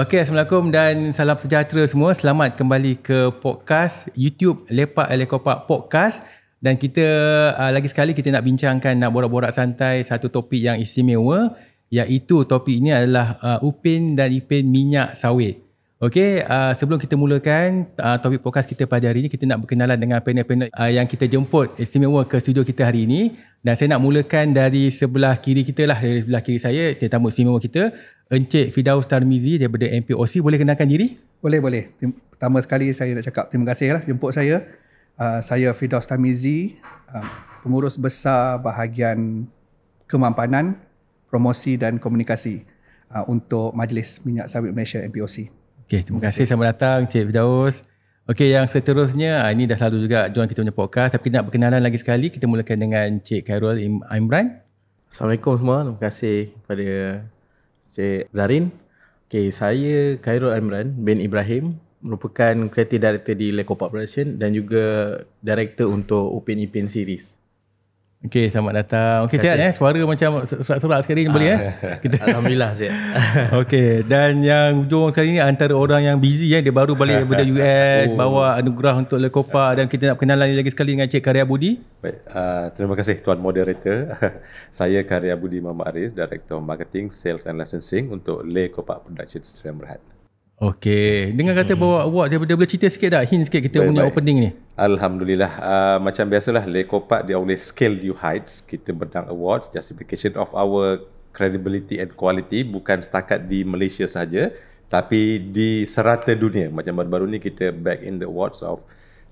Okey, Assalamualaikum dan salam sejahtera semua. Selamat kembali ke podcast YouTube Lepak Lekopak Podcast. Dan kita lagi sekali kita nak bincangkan, nak borak-borak santai satu topik yang istimewa, iaitu topik ini adalah Upin dan Ipin minyak sawit. Okey, sebelum kita mulakan topik podcast kita pada hari ini, kita nak berkenalan dengan panel-panel yang kita jemput istimewa ke studio kita hari ini. Dan saya nak mulakan dari sebelah kiri kita lah, dari sebelah kiri saya, tetamu istimewa kita, Encik Firdaus Tarmizi daripada MPOC. Boleh kenalkan diri? Boleh. Pertama sekali saya nak cakap terima kasih lah jemput saya. Saya Firdaus Tarmizi, pengurus besar bahagian kemampanan, promosi dan komunikasi untuk Majlis Minyak Sawit Malaysia MPOC. Okey, terima kasih. Selamat datang Encik Firdaus. Okey, yang seterusnya, ini dah selalu juga join kita punya podcast, tapi kita nak berkenalan lagi sekali. Kita mulakan dengan Encik Khairul Imran. Assalamualaikum semua. Terima kasih kepada Cik Zarin. Okay, saya Khairul Imran bin Ibrahim, merupakan Creative Director di Lekopak Production dan juga Director untuk Upin Ipin Series. Okey, selamat datang. Okey, sihat suara macam serak-serak sekali boleh Kita Alhamdulillah sihat. Okey, dan yang hujung kali ni antara orang yang busy dia baru balik daripada US, bawa anugerah untuk Lekopak, dan kita nak kenalan lagi sekali dengan Cik Karya Budi. Baik, terima kasih Tuan Moderator. Saya Karya Budi Muhammad Aris, Director Marketing, Sales and Licensing untuk Lekopak Production Sdn Bhd. Okey, dengar kata bawa award daripada, boleh cerita sikit tak, hint sikit kita punya opening ni? Alhamdulillah, macam biasalah Lekopak dia always scale new heights. Kita menang awards, justification of our credibility and quality bukan setakat di Malaysia saja, tapi di serata dunia. Macam baru-baru ni kita back in the awards of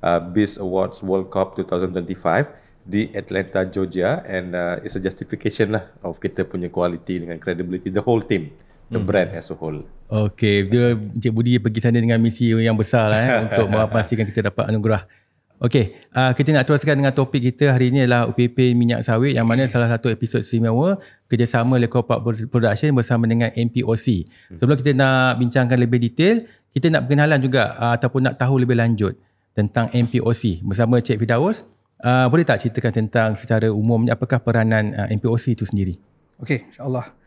BIS Awards World Cup 2025 di Atlanta, Georgia, and it's a justification lah of kita punya quality dengan credibility, the whole team, the brand as a whole. Okey, dia Encik Budi pergi sana dengan misi yang besar lah untuk memastikan kita dapat anugerah. Okey, kita nak teruskan dengan topik kita hari ini adalah UPP minyak sawit, yang mana salah satu episod istimewa kerjasama Lekopak Production bersama dengan MPOC. Sebelum kita nak bincangkan lebih detail, kita nak berkenalan juga ataupun nak tahu lebih lanjut tentang MPOC bersama Cik Firdaus. Boleh tak ceritakan tentang secara umumnya apakah peranan MPOC itu sendiri? Okey, insyaAllah.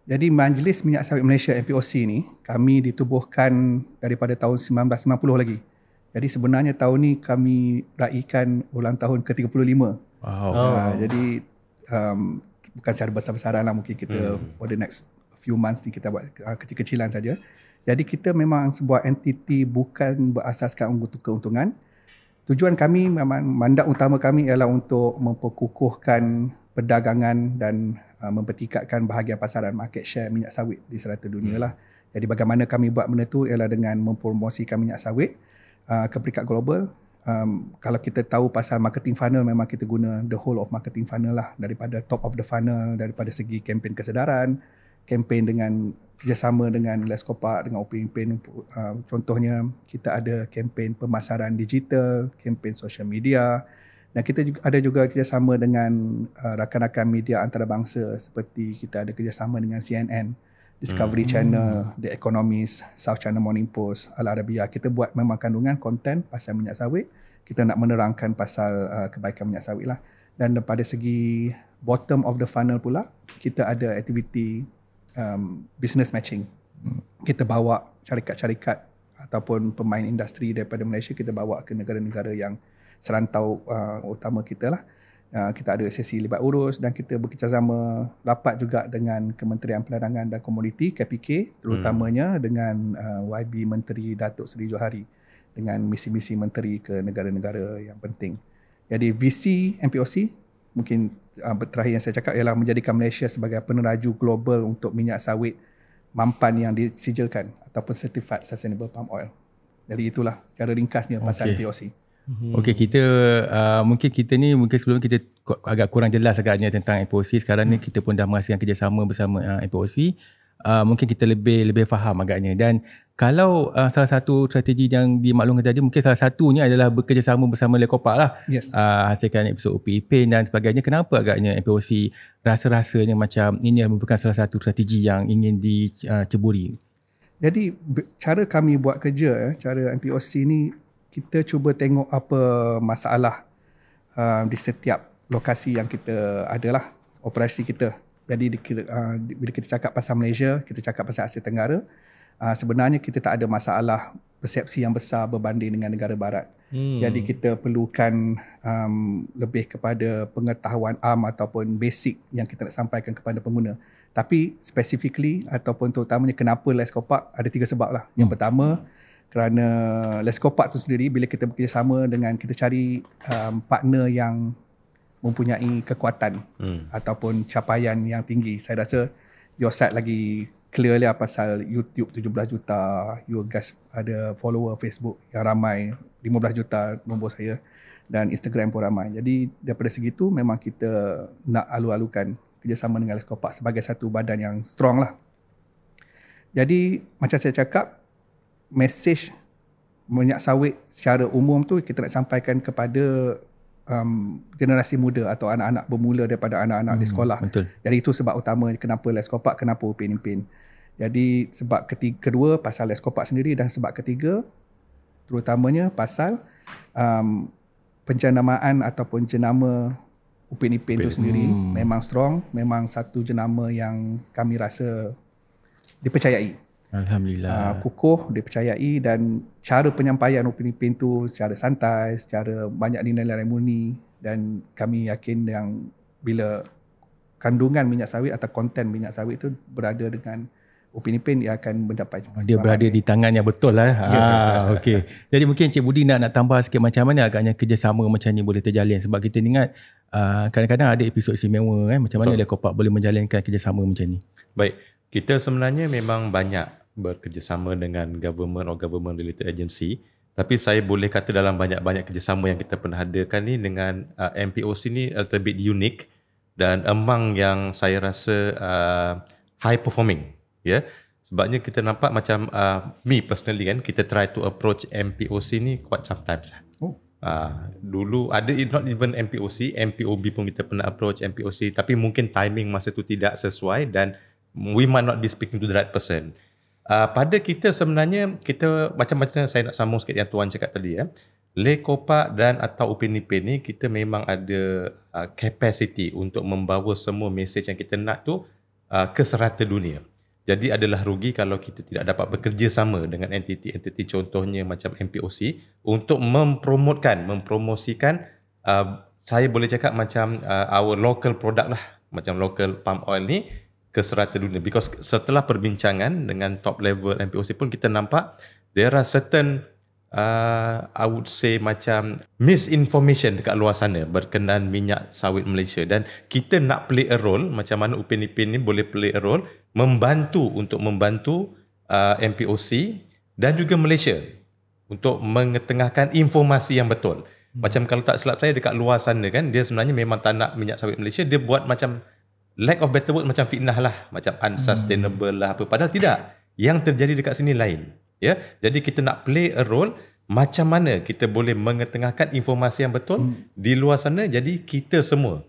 Jadi Majlis Minyak Sawit Malaysia MPOC ni kami ditubuhkan daripada tahun 1990 lagi. Jadi sebenarnya tahun ni kami raikan ulang tahun ke-35. Wow. Jadi bukan secara besar-besaran lah, mungkin kita for the next few months ni kita buat kecil-kecilan saja. Jadi kita memang sebuah entiti bukan berasaskan untuk keuntungan. Tujuan kami, memang mandat utama kami ialah untuk memperkukuhkan perdagangan dan mempertingkatkan bahagian pasaran market share minyak sawit di serata dunia lah. Jadi bagaimana kami buat benda tu ialah dengan mempromosikan minyak sawit ke peringkat global. Kalau kita tahu pasal marketing funnel, memang kita guna the whole of marketing funnel lah, daripada top of the funnel, daripada segi kempen kesedaran, kempen dengan kerjasama dengan Lekopak, dengan Upin Ipin. Contohnya kita ada kempen pemasaran digital, kempen social media, dan kita juga ada kerjasama dengan rakan-rakan media antarabangsa, seperti kita ada kerjasama dengan CNN, Discovery Channel, The Economist, South China Morning Post, Al Arabiya. Kita buat memang kandungan konten pasal minyak sawit. Kita nak menerangkan pasal kebaikan minyak sawit lah. Dan pada segi bottom of the funnel pula, kita ada aktiviti business matching. Kita bawa syarikat-syarikat ataupun pemain industri daripada Malaysia, kita bawa ke negara-negara yang serantau utama kita lah. Kita ada sesi libat urus, dan kita bekerjasama rapat juga dengan Kementerian Perdagangan dan Komoditi KPK, terutamanya dengan YB Menteri Datuk Seri Johari, dengan misi-misi menteri ke negara-negara yang penting. Jadi visi MPOC mungkin terakhir yang saya cakap ialah menjadikan Malaysia sebagai peneraju global untuk minyak sawit mampan yang disijilkan ataupun Certified Sustainable Palm Oil. Jadi itulah secara ringkasnya pasal MPOC. Okey, kita mungkin sebelum kita agak kurang jelas agaknya tentang MPOC. Sekarang ni kita pun dah menghasilkan kerjasama bersama MPOC. Mungkin kita lebih faham agaknya. Dan kalau salah satu strategi yang dimaklumkan tadi, mungkin salah satunya adalah bekerjasama bersama Lekopak lah. Yes. Hasilkan episod Upin Ipin dan sebagainya. Kenapa agaknya MPOC rasa-rasanya macam ini merupakan salah satu strategi yang ingin diceburi? Jadi cara kami buat kerja, cara MPOC ni, kita cuba tengok apa masalah di setiap lokasi yang kita adalah, operasi kita. Jadi bila kita cakap pasal Malaysia, kita cakap pasal Asia Tenggara, sebenarnya kita tak ada masalah persepsi yang besar berbanding dengan negara barat. Jadi kita perlukan lebih kepada pengetahuan ataupun basic yang kita nak sampaikan kepada pengguna. Tapi specifically ataupun terutamanya kenapa Leskopak, ada 3 sebab lah. Yang pertama, kerana Leskopak tu sendiri bila kita bekerjasama dengan, kita cari partner yang mempunyai kekuatan ataupun capaian yang tinggi. Saya rasa your side lagi clear lah pasal YouTube 17 juta, you guys ada follower Facebook yang ramai, 15 juta nombor saya, dan Instagram pun ramai. Jadi daripada segitu memang kita nak alu-alukan kerjasama dengan Leskopak sebagai satu badan yang strong lah. Jadi macam saya cakap, mesej minyak sawit secara umum tu kita nak sampaikan kepada generasi muda atau anak-anak bermula daripada anak-anak di sekolah. Betul. Jadi itu sebab utama kenapa Leskopak, kenapa Upin Ipin. Jadi sebab kedua pasal Leskopak sendiri, dan sebab ketiga terutamanya pasal penjenamaan ataupun jenama Upin Ipin tu sendiri memang strong, memang satu jenama yang kami rasa dipercayai. Alhamdulillah. Kukuh, dipercayai, dan cara penyampaian Upin Ipin tu secara santai, secara banyak nilai-nilai murni, dan kami yakin yang bila kandungan minyak sawit atau konten minyak sawit tu berada dengan Upin Ipin, dia akan mendapat. Dia berada di tangan yang betul lah. Okey. Jadi mungkin Cik Budi nak tambah sikit macam mana agaknya kerjasama macam ni boleh terjalin, sebab kita ingat kadang-kadang ada episod istimewa macam mana Leskopak boleh menjalankan kerjasama macam ni. Baik, kita sebenarnya memang banyak bekerjasama dengan government or government related agency, tapi saya boleh kata dalam banyak-banyak kerjasama yang kita pernah adakan ni dengan MPOC ni a little bit unique dan among yang saya rasa high performing. Sebabnya kita nampak macam me personally kan, kita try to approach MPOC ni quite sometimes lah. Dulu ada not even MPOC, MPOB pun kita pernah approach MPOC, tapi mungkin timing masa tu tidak sesuai dan we might not be speaking to the right person. Pada kita sebenarnya, kita macam-macam saya nak sambung sikit yang Tuan cakap tadi. Lekopak dan atau Upin Ipin ni, kita memang ada capacity untuk membawa semua mesej yang kita nak tu ke serata dunia. Jadi adalah rugi kalau kita tidak dapat bekerjasama dengan entiti-entiti contohnya macam MPOC untuk mempromosikan saya boleh cakap macam our local product lah, macam local palm oil ni ke serata dunia. Because setelah perbincangan dengan top level MPOC pun kita nampak there are certain I would say macam misinformation dekat luar sana berkenaan minyak sawit Malaysia, dan kita nak play a role macam mana Upin Ipin ni boleh play a role membantu MPOC dan juga Malaysia untuk mengetengahkan informasi yang betul. Macam kalau tak silap saya dekat luar sana kan, dia sebenarnya memang tak nak minyak sawit Malaysia, dia buat macam lack of better word macam fitnah lah, macam unsustainable lah apa, padahal tidak. Yang terjadi dekat sini lain. Jadi kita nak play a role macam mana kita boleh mengetengahkan informasi yang betul di luar sana. Jadi kita semua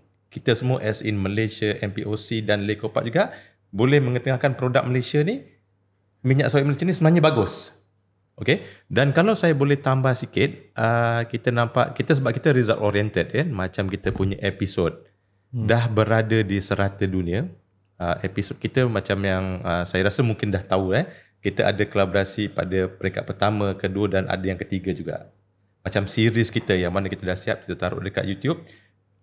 as in Malaysia, MPOC dan Lekopak juga boleh mengetengahkan produk Malaysia ni, minyak sawit Malaysia ni sebenarnya bagus. Okay? Dan kalau saya boleh tambah sikit, kita nampak sebab kita result oriented kan, macam kita punya episod dah berada di serata dunia. Episod kita macam yang saya rasa mungkin dah tahu kita ada kolaborasi pada peringkat pertama, kedua dan ada yang ketiga juga. Macam series kita yang mana kita dah siap, kita taruh dekat YouTube.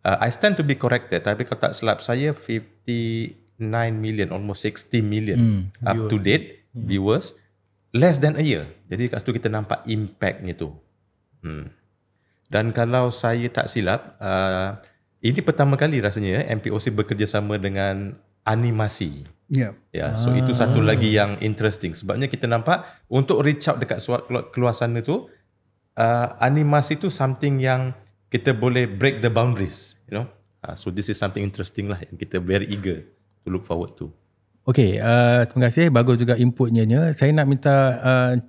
I stand to be corrected, tapi kalau tak silap saya 59 million, almost 60 million up to date viewers, less than a year. Jadi kat situ kita nampak impactnya tu. Dan kalau saya tak silap, ini pertama kali rasanya MPOC bekerjasama dengan animasi. So itu satu lagi yang interesting. Sebabnya kita nampak untuk reach out dekat keluar sana tu, animasi tu something yang kita boleh break the boundaries, so this is something interesting lah yang kita very eager to look forward to. Okay, terima kasih. Bagus juga inputnya. Saya nak minta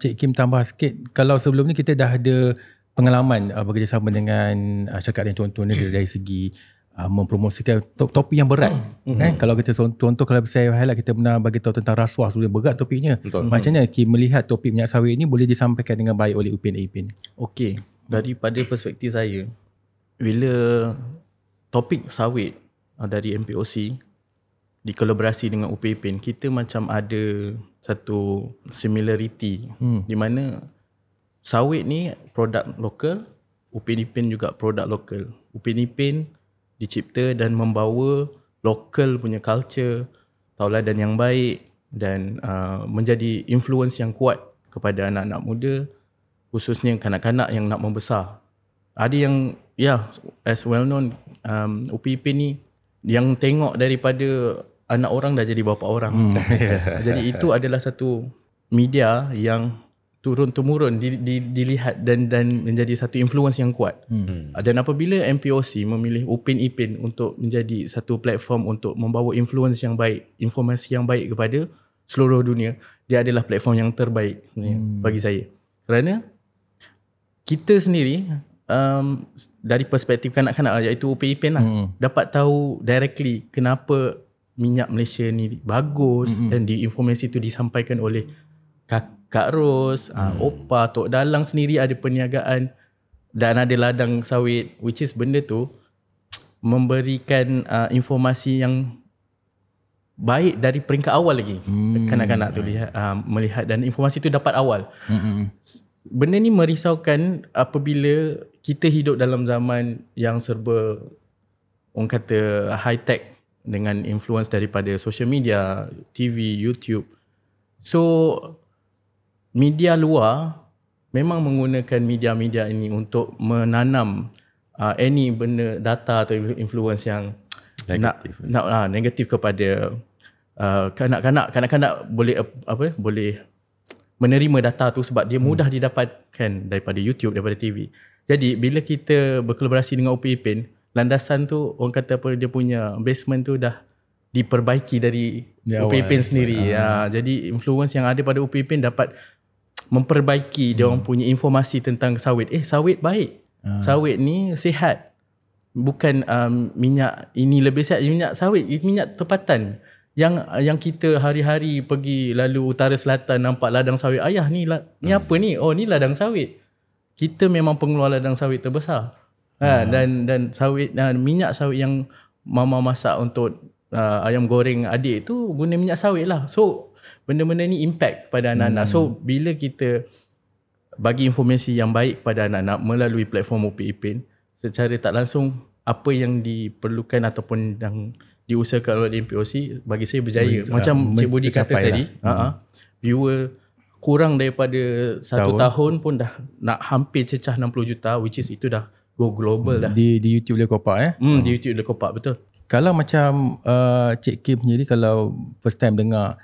Cik Kim tambah sikit. Kalau sebelum ni kita dah ada pengalaman bekerjasama dengan syarikat yang contohnya dari segi mempromosikan topik yang berat. Kalau kita contoh, kalau saya highlight, kita pernah bagi tahu tentang rasuah, sudah berat topiknya. Macam mana Kim melihat topik minyak sawit ini boleh disampaikan dengan baik oleh Upin Ipin? Okey, daripada perspektif saya, bila topik sawit dari MPOC dikolaborasi dengan Upin Ipin, kita macam ada satu similarity di mana sawit ni produk lokal, Upin Ipin juga produk lokal. Upin Ipin dicipta dan membawa lokal punya culture, tauladan yang baik dan menjadi influence yang kuat kepada anak-anak muda, khususnya kanak-kanak yang nak membesar. Ada yang as well known, Upin Ipin ni yang tengok daripada anak orang dah jadi bapa orang. Jadi itu adalah satu media yang turun-temurun dilihat dan menjadi satu influence yang kuat. Dan apabila MPOC memilih Upin Ipin untuk menjadi satu platform untuk membawa influence yang baik, informasi yang baik kepada seluruh dunia, dia adalah platform yang terbaik bagi saya. Kerana kita sendiri dari perspektif kanak-kanak, iaitu Upin Ipin lah, dapat tahu directly kenapa minyak Malaysia ni bagus, dan informasi itu disampaikan oleh Kak Ros, Opa, Tok Dalang sendiri ada perniagaan dan ada ladang sawit, which is benda tu memberikan informasi yang baik dari peringkat awal lagi. Kanak-kanak tu melihat dan informasi tu dapat awal. Benda ni merisaukan apabila kita hidup dalam zaman yang serba orang kata high tech dengan influence daripada social media, TV, YouTube. So media luar memang menggunakan media-media ini untuk menanam any benda, data atau influence yang negatif kepada kanak-kanak boleh menerima data tu sebab dia mudah didapatkan daripada YouTube, daripada TV. Jadi bila kita berkolaborasi dengan Upin Ipin, landasan tu orang kata apa, dia punya basement tu dah diperbaiki dari Upin Ipin sendiri. Jadi influence yang ada pada Upin Ipin dapat memperbaiki dia orang punya informasi tentang sawit. Sawit baik. Sawit ni sihat. Bukan minyak ini lebih sihat, minyak sawit, minyak tempatan. Yang kita hari-hari pergi lalu utara selatan nampak ladang sawit. Ayah ni apa ni? Oh, ni ladang sawit. Kita memang pengeluar ladang sawit terbesar. Dan sawit, minyak sawit yang mama masak untuk ayam goreng adik tu guna minyak sawit lah. So benda-benda ni impact pada anak-anak. So bila kita bagi informasi yang baik pada anak-anak melalui platform Upin Ipin, secara tak langsung apa yang diperlukan ataupun yang diusahakan oleh MPOC bagi saya berjaya. Macam Cik Budi kata tadi, viewer kurang daripada 1 tahun pun dah nak hampir cecah 60 juta, which is itu dah go global dah. Di YouTube Lekopak Di YouTube Lekopak, betul. Kalau macam Cik Kim sendiri, kalau first time dengar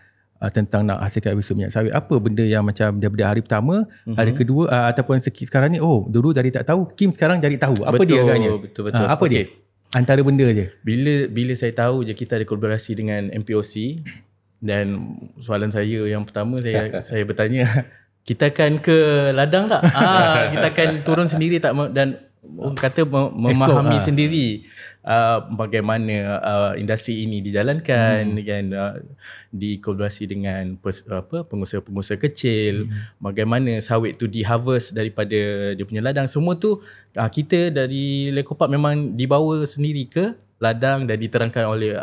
tentang nak hasilkan episod minyak sawit, apa benda yang macam daripada hari pertama, hari kedua ataupun sekarang ni, dulu dari tak tahu, Kim sekarang jadi tahu. Apa dia agaknya? Betul. Apa dia? Antara benda je. Bila saya tahu je kita ada kolaborasi dengan MPOC, dan soalan saya yang pertama, saya bertanya, kita akan ke ladang tak? Kita akan turun sendiri tak? Dan kata memahami sendiri bagaimana industri ini dijalankan, kan, dikolaborasi dengan pengusaha-pengusaha kecil, bagaimana sawit tu di-harvest daripada dia punya ladang. Semua tu kita dari Lekopak memang dibawa sendiri ke ladang dan diterangkan oleh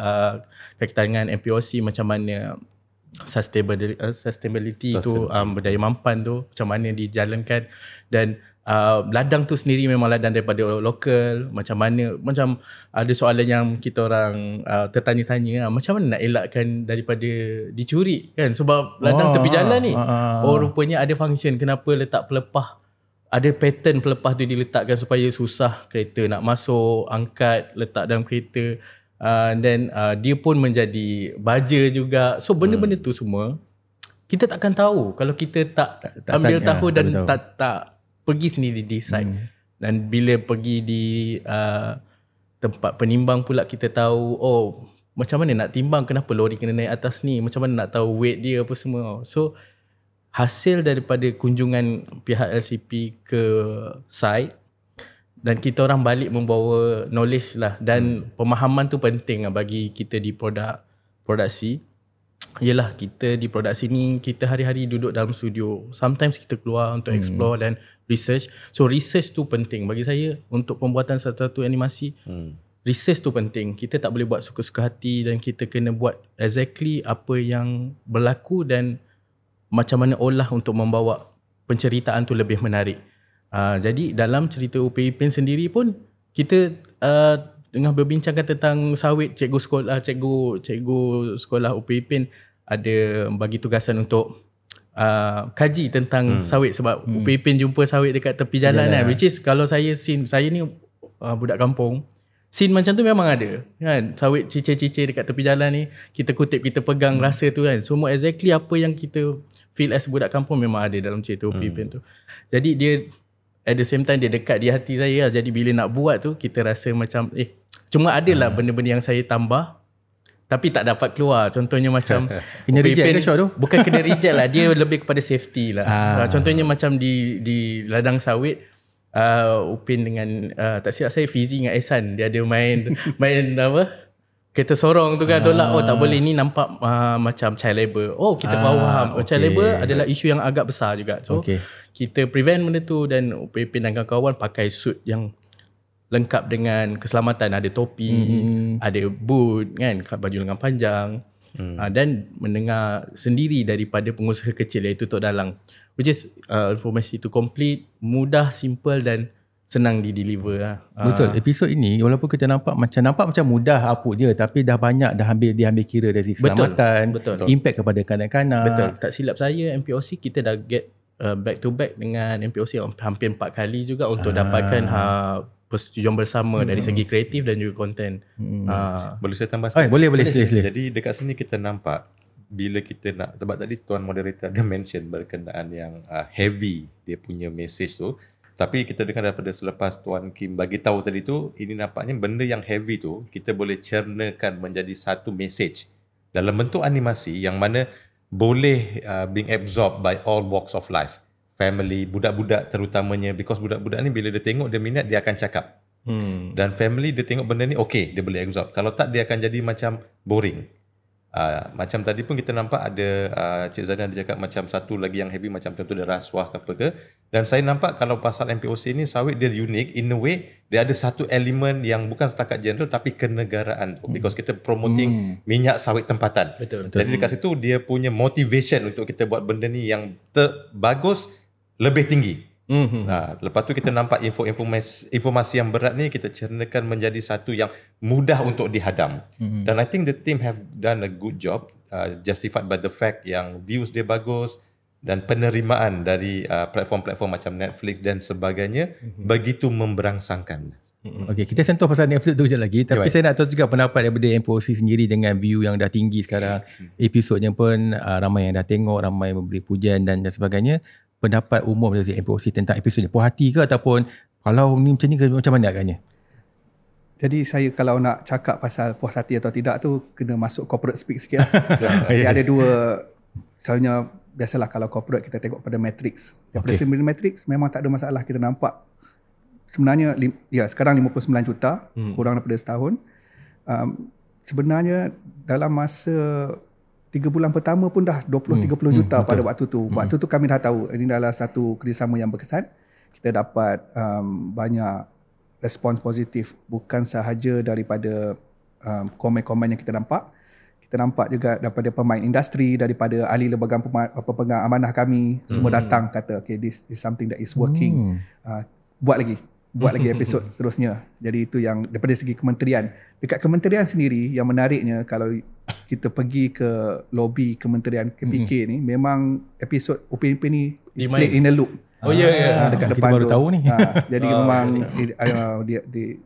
kakitangan MPOC macam mana sustainability tu, berdaya mampan tu macam mana dijalankan. Dan ladang tu sendiri memang ladang daripada lokal. Macam ada soalan yang kita orang tertanya-tanya, macam mana nak elakkan daripada dicuri, kan, sebab ladang tepi jalan ni. Rupanya ada function kenapa letak pelepah, ada pattern pelepah tu diletakkan supaya susah kereta nak masuk, angkat, letak dalam kereta. Dan dia pun menjadi baja juga. So benda-benda tu semua kita takkan tahu kalau kita tak ambil tahu dan tak pergi sendiri di site. Dan bila pergi di tempat penimbang pula, kita tahu macam mana nak timbang, kenapa lori kena naik atas ni, macam mana nak tahu weight dia apa semua. So hasil daripada kunjungan pihak LCP ke site, dan kita orang balik membawa knowledge lah, dan pemahaman tu penting lah bagi kita di produksi. Yelah, kita di produksi ni kita hari-hari duduk dalam studio. Sometimes kita keluar untuk explore dan research. So research tu penting bagi saya untuk pembuatan satu animasi. Research tu penting. Kita tak boleh buat suka-suka hati, dan kita kena buat exactly apa yang berlaku dan macam mana olah untuk membawa penceritaan tu lebih menarik. Jadi dalam cerita Upin Ipin sendiri pun kita tengah berbincangkan tentang sawit. Cikgu sekolah Upin Ipin ada bagi tugasan untuk kaji tentang sawit sebab Upin Ipin jumpa sawit dekat tepi jalan kan, which is kalau saya ni budak kampung, scene macam tu memang ada kan, sawit cicir-cicir dekat tepi jalan ni, kita kutip, kita pegang, rasa tu kan, semua exactly apa yang kita feel as budak kampung memang ada dalam cerita Upin Ipin tu. Jadi dia at the same time dia dekat di hati saya lah. Jadi bila nak buat tu kita rasa macam cuma adalah benda-benda yang saya tambah tapi tak dapat keluar. Contohnya macam kena reject ke shot tu? Bukan kena reject lah, dia lebih kepada safety lah. Contohnya macam di ladang sawit, Upin dengan tak silap saya Fizi dengan Ehsan, dia ada main apa, kereta sorong tu kan, tolak. Tak boleh, ni nampak macam child labour. Kita faham. Child labour adalah isu yang agak besar juga. So kita prevent benda tu, dan Upin Ipin dan kawan-kawan pakai suit yang lengkap dengan keselamatan, ada topi, ada boot kan, baju lengan panjang, dan mendengar sendiri daripada pengusaha kecil iaitu Tok Dalang, which is informasi itu complete, mudah, simple dan senang di-deliver lah. Betul. Episod ini walaupun kita nampak macam mudah apa je, tapi dah banyak diambil kira dari keselamatan, betul. Impact kepada kanak-kanak. Betul. Tak silap saya MPOC kita dah get back to back dengan MPOC hampir 4 kali juga untuk dapatkan persetujuan bersama dari segi kreatif dan juga konten. Boleh saya tambah sikit? Boleh. Jadi dekat sini kita nampak bila kita nak, sebab tadi tuan moderator ada mention berkenaan yang heavy dia punya message tu, tapi kita dengar daripada selepas Tuan Kim bagi tahu tadi tu, ini nampaknya benda yang heavy tu kita boleh cernakan menjadi satu message dalam bentuk animasi yang mana boleh being absorbed by all walks of life. Family, budak-budak terutamanya, because budak-budak ni bila dia tengok, dia minat, dia akan cakap. Dan family dia tengok benda ni okay, dia boleh absorb. Kalau tak, dia akan jadi macam boring. Macam tadi pun kita nampak ada Cik Zaina ada cakap macam satu lagi yang heavy macam tentu ada rasuah ke apa ke. Dan saya nampak kalau pasal MPOC ni sawit dia unik in a way, dia ada satu elemen yang bukan setakat general tapi kenegaraan, because kita promoting minyak sawit tempatan. Betul. Jadi dekat situ dia punya motivation untuk kita buat benda ni yang bagus lebih tinggi. Lepas tu kita nampak informasi yang berat ni kita cernakan menjadi satu yang mudah untuk dihadam. Dan I think the team have done a good job, justified by the fact yang views dia bagus dan penerimaan dari platform-platform macam Netflix dan sebagainya begitu memberangsangkan. Okey, kita sentuh pasal Netflix tu sekejap lagi, tapi saya nak tahu juga pendapat daripada MPOC sendiri dengan view yang dah tinggi sekarang. Episodnya pun ramai yang dah tengok, ramai memberi pujian dan sebagainya. Pendapat umum dari MPOC tentang episod ni, puas hati ke ataupun kalau ni macam ni macam mana agaknya? Jadi saya kalau nak cakap pasal puas hati atau tidak tu kena masuk corporate speak sikit lah. Jadi ada dua, selalunya biasalah kalau corporate kita tengok pada matrix. Daripada 9 matrix memang tak ada masalah, kita nampak sebenarnya sekarang 59 juta, kurang daripada setahun. Sebenarnya dalam masa 3 bulan pertama pun dah 20-30 juta pada waktu tu. Waktu tu kami dah tahu ini adalah satu kerjasama yang berkesan. Kita dapat banyak respons positif, bukan sahaja daripada komen-komen yang kita nampak. Kita nampak juga daripada pemain industri, daripada ahli lembaga pemegang amanah kami, semua datang kata okay, this is something that is working. Buat lagi episod seterusnya. Jadi itu yang daripada segi kementerian. Dekat kementerian sendiri yang menariknya, kalau kita pergi ke lobi kementerian KPK ni, memang episod Upin Ipin ni is played in a loop. Dekat depan baru tu. tahu ni. Jadi memang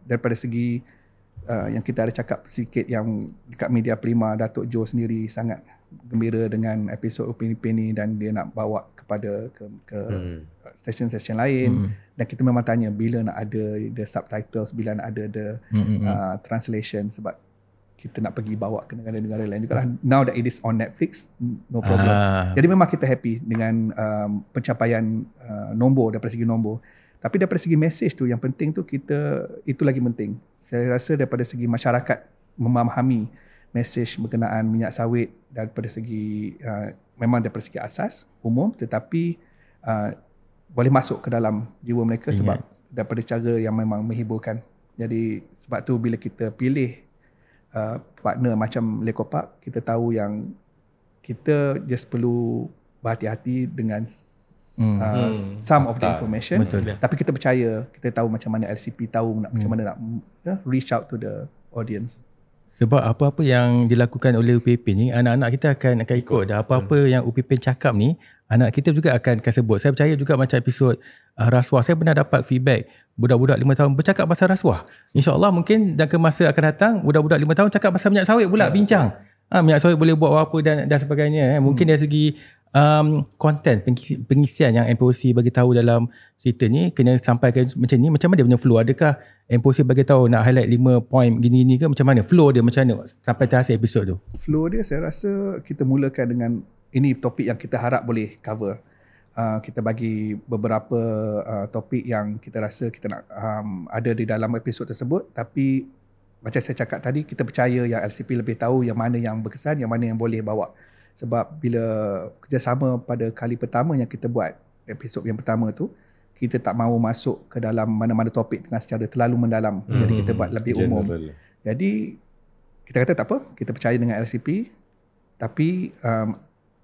daripada segi yang kita ada cakap sedikit yang dekat media Prima, Datuk Jo sendiri sangat gembira dengan episod Upin Ipin ni dan dia nak bawa kepada ke stesen-stesen lain. Dan kita memang tanya bila nak ada the subtitles, bila nak ada the translation, sebab kita nak pergi bawa ke negara-negara lain juga lah. Now that it is on Netflix, no problem. Jadi memang kita happy dengan pencapaian nombor, daripada segi nombor. Tapi daripada segi message tu, yang penting tu itu lagi penting. Saya rasa daripada segi masyarakat memahami message berkenaan minyak sawit daripada segi memang daripada segi asas umum, tetapi boleh masuk ke dalam jiwa mereka sebab daripada cara yang memang menghiburkan. Jadi sebab tu bila kita pilih partner macam Lekopak, kita tahu yang kita just perlu berhati-hati dengan some of the information. Betul. Tapi kita percaya, kita tahu macam mana LCP tahu macam mana nak reach out to the audience. Sebab apa-apa yang dilakukan oleh UPP ni, anak-anak kita akan ikut. Dan apa-apa yang UPP cakap ni, anak kita juga akan sebut. Saya percaya juga macam episod rasuah. Saya pernah dapat feedback budak-budak 5 tahun bercakap pasal rasuah. InsyaAllah mungkin dan ke masa akan datang, budak-budak 5 tahun cakap pasal minyak sawit pula, bincang. Minyak sawit boleh buat apa dan sebagainya. Mungkin dari segi konten pengisian yang MPOC bagi tahu dalam cerita ni kena sampaikan macam ni. Macam mana dia punya flow? Adakah MPOC bagi tahu nak highlight 5 point gini-gini ke? Macam mana flow dia, macam mana sampai terhasil episod tu? Flow dia saya rasa kita mulakan dengan ini topik yang kita harap boleh cover. Kita bagi beberapa topik yang kita rasa kita nak ada di dalam episod tersebut, tapi macam saya cakap tadi, kita percaya yang LCP lebih tahu yang mana yang berkesan, yang mana yang boleh bawa. Sebab bila kerjasama pada kali pertama yang kita buat, episod yang pertama tu, kita tak mahu masuk ke dalam mana-mana topik dengan secara terlalu mendalam. Jadi kita buat lebih umum. Jadi kita kata tak apa, kita percaya dengan LCP, tapi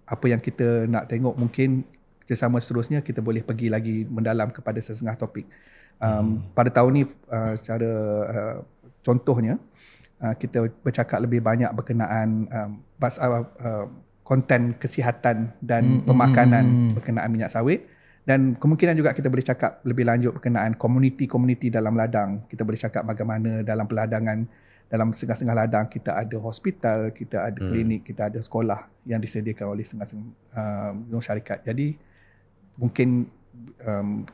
apa yang kita nak tengok mungkin kerjasama seterusnya kita boleh pergi lagi mendalam kepada sesengah topik. Pada tahun ni secara contohnya kita bercakap lebih banyak berkenaan konten kesihatan dan pemakanan berkenaan minyak sawit, dan kemungkinan juga kita boleh cakap lebih lanjut berkenaan komuniti-komuniti dalam ladang. Kita boleh cakap bagaimana dalam peladangan, dalam setengah-setengah ladang kita ada hospital, kita ada klinik, kita ada sekolah yang disediakan oleh setengah-setengah syarikat. Jadi mungkin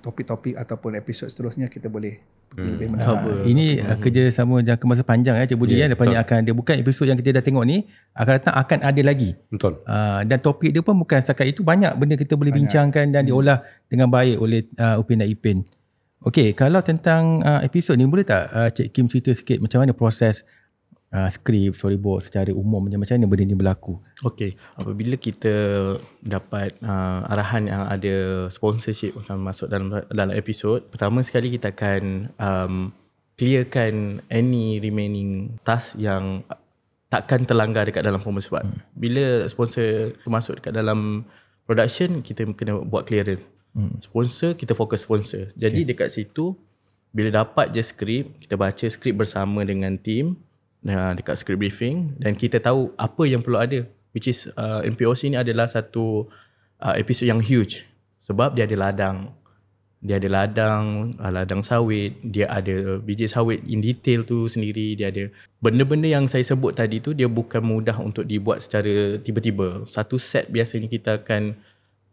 topik-topik ataupun episod seterusnya kita boleh lebih mendalam. Ini kerjasama jangka masa panjang Cik Budi. Depannya akan ada, bukan episod yang kita dah tengok ni, akan datang akan ada lagi. Betul. Dan topik dia pun bukan setakat itu, banyak benda kita boleh bincangkan dan diolah dengan baik oleh Upin dan Ipin. Okey, kalau tentang episod ni, boleh tak Cik Kim cerita sikit macam mana proses skrip, storyboard secara umum, macam mana benda ni berlaku? Okey, apabila kita dapat arahan yang ada sponsorship akan masuk dalam episod, pertama sekali kita akan clearkan any remaining task yang takkan terlanggar dekat dalam formal sebab bila sponsor masuk dekat dalam production, kita kena buat clearance. Sponsor, kita fokus sponsor. Jadi dekat situ, bila dapat je skrip, kita baca skrip bersama dengan team dekat script briefing, dan kita tahu apa yang perlu ada, which is MPOC ni adalah satu episod yang huge sebab dia ada ladang, ladang sawit, dia ada biji sawit in detail tu sendiri, dia ada benda-benda yang saya sebut tadi tu, dia bukan mudah untuk dibuat secara tiba-tiba. Satu set biasanya kita akan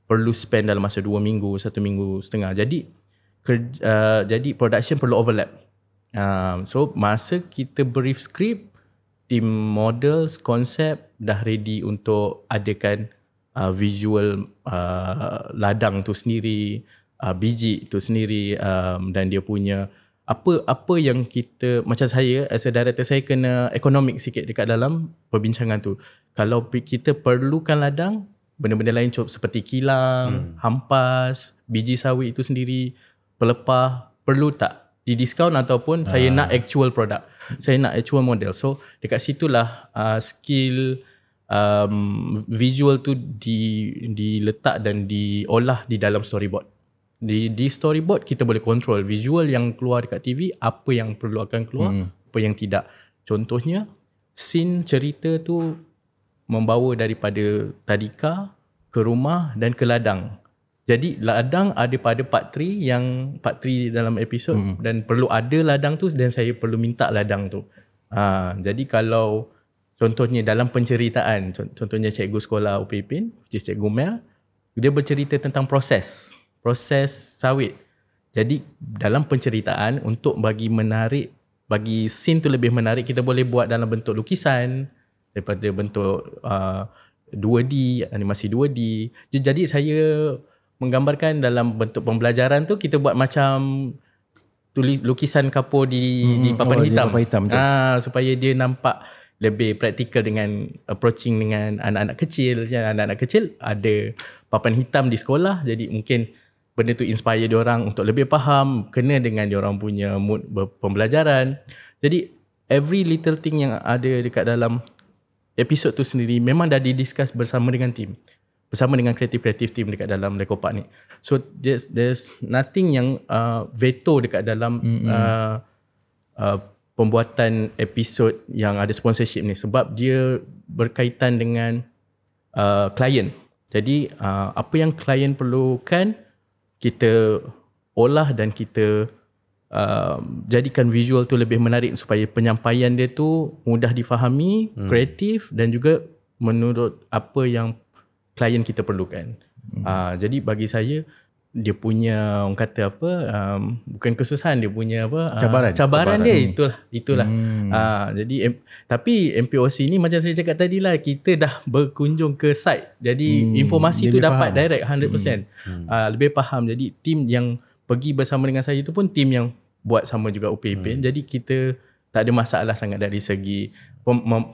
perlu spend dalam masa 2 minggu, 1 minggu setengah. Jadi production perlu overlap. So masa kita brief script, team models, konsep dah ready untuk adakan visual ladang tu sendiri, biji tu sendiri, dan dia punya apa yang kita, macam saya as a director, saya kena ekonomik sikit dekat dalam perbincangan tu. Kalau kita perlukan ladang, benda-benda lain seperti kilang, hampas, biji sawit itu sendiri, pelepah, perlu tak didiskaun ataupun saya nak actual product, saya nak actual model. So dekat situlah skill visual tu diletak dan diolah di dalam storyboard. Di storyboard kita boleh control visual yang keluar dekat TV, apa yang perlu akan keluar, apa yang tidak. Contohnya scene cerita tu membawa daripada tadika ke rumah dan ke ladang. Jadi ladang ada pada part 3 dalam episod, dan perlu ada ladang tu dan saya perlu minta ladang tu. Jadi kalau contohnya dalam penceritaan, contohnya cikgu sekolah UPIPIN, which is Cikgu Mel, dia bercerita tentang proses sawit. Jadi dalam penceritaan, untuk bagi scene tu lebih menarik, kita boleh buat dalam bentuk lukisan, daripada bentuk 2D, animasi 2D. Jadi saya menggambarkan dalam bentuk pembelajaran tu, kita buat macam lukisan kapur di papan hitam. Supaya dia nampak lebih praktikal dengan approaching dengan anak-anak kecil. Anak-anak kecil ada papan hitam di sekolah, jadi mungkin benda tu inspire diorang untuk lebih faham, kena dengan diorang punya mood pembelajaran. Jadi every little thing yang ada dekat dalam episod tu sendiri memang dah didiscuss bersama dengan team. bersama dengan kreatif team dekat dalam Lekopak ni. So there's nothing yang veto dekat dalam pembuatan episod yang ada sponsorship ni, sebab dia berkaitan dengan klien. Jadi apa yang klien perlukan kita olah dan kita jadikan visual tu lebih menarik supaya penyampaian dia tu mudah difahami, kreatif dan juga menurut apa yang klien kita perlukan. Jadi bagi saya dia punya orang kata apa, bukan kesusahan, dia punya apa, cabaran dia itulah. Jadi tapi MPOC ni macam saya cakap tadi lah, kita dah berkunjung ke site, jadi informasi tu dapat faham. Direct 100%. Lebih faham. Jadi tim yang pergi bersama dengan saya tu pun tim yang buat sama juga UPIPIN. Jadi kita tak ada masalah sangat dari segi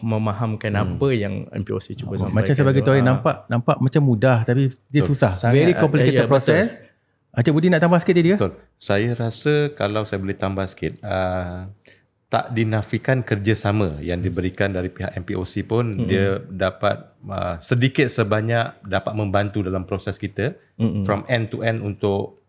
memahamkan apa yang MPOC cuba sampaikan. Macam sebagai tuan nampak macam mudah tapi dia susah. Very complicated process. Encik Budi nak tambah sikit dia? Betul. Saya rasa kalau saya boleh tambah sikit, tak dinafikan kerjasama yang diberikan dari pihak MPOC pun dia dapat sedikit sebanyak dapat membantu dalam proses kita from end to end untuk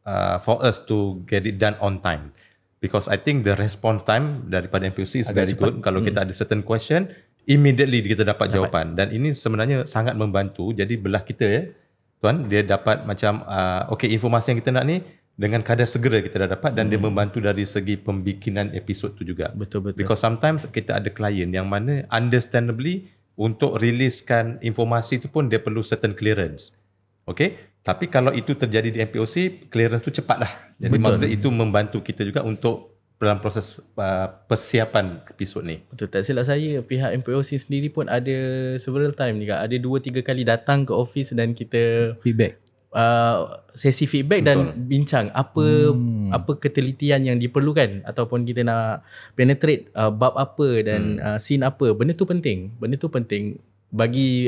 for us to get it done on time. Because I think the response time daripada MPOC is very good. Kalau kita ada certain question, immediately kita dapat jawapan. Dan ini sebenarnya sangat membantu. Jadi belah kita tuan, dia dapat macam okay, informasi yang kita nak ni dengan kadar segera kita dah dapat, dan dia membantu dari segi pembikinan episod tu juga. Betul. Because sometimes kita ada klien yang mana understandably untuk riliskan informasi tu pun dia perlu certain clearance. Okay? Tapi kalau itu terjadi di MPOC, clearance tu cepat lah. Jadi maksudnya itu membantu kita juga untuk dalam proses persiapan episod ni. Betul, tak silap saya, pihak MPOC sendiri pun ada several time juga. Ada 2-3 kali datang ke office dan kita feedback. Sesi feedback dan bincang apa ketelitian yang diperlukan, ataupun kita nak penetrate bab apa dan scene apa. Benda tu penting bagi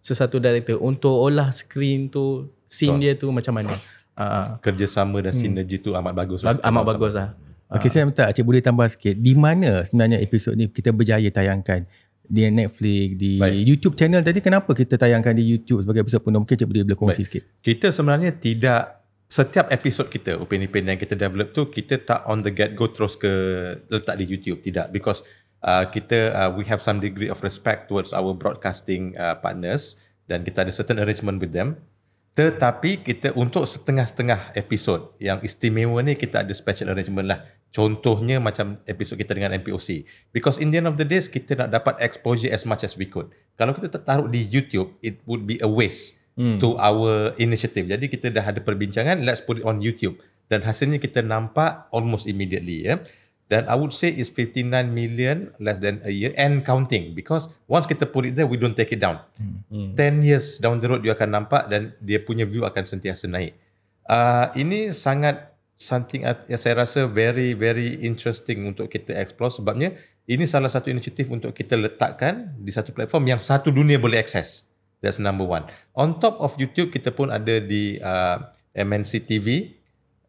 sesuatu director untuk olah screen tu, scene dia tu macam mana. Kerjasama dan sinergi tu amat bagus. Amat bagus lah. Okey, saya minta Encik boleh tambah sikit. Di mana sebenarnya episod ni kita berjaya tayangkan? Di Netflix, di YouTube channel tadi, kenapa kita tayangkan di YouTube sebagai episod penuh? Mungkin Encik boleh kongsi sikit. Kita sebenarnya tidak, setiap episod kita, Upin Ipin yang kita develop tu, kita tak on the get go terus ke letak di YouTube. Tidak. Because we have some degree of respect towards our broadcasting partners, dan kita ada certain arrangement with them. Tetapi kita untuk setengah-setengah episod yang istimewa ni, kita ada special arrangement lah. Contohnya macam episod kita dengan MPOC. Because in the end of the day, kita nak dapat exposure as much as we could. Kalau kita taruh di YouTube, it would be a waste to our initiative. Jadi kita dah ada perbincangan, let's put it on YouTube. Dan hasilnya kita nampak almost immediately. Dan I would say is 59 million less than a year and counting. Because once kita put it there, we don't take it down. 10 years down the road, you akan nampak dan dia punya view akan sentiasa naik. Ini sangat something yang saya rasa very very interesting untuk kita explore, sebabnya ini salah satu inisiatif untuk kita letakkan di satu platform yang satu dunia boleh akses. That's number one. On top of YouTube, kita pun ada di MNC TV,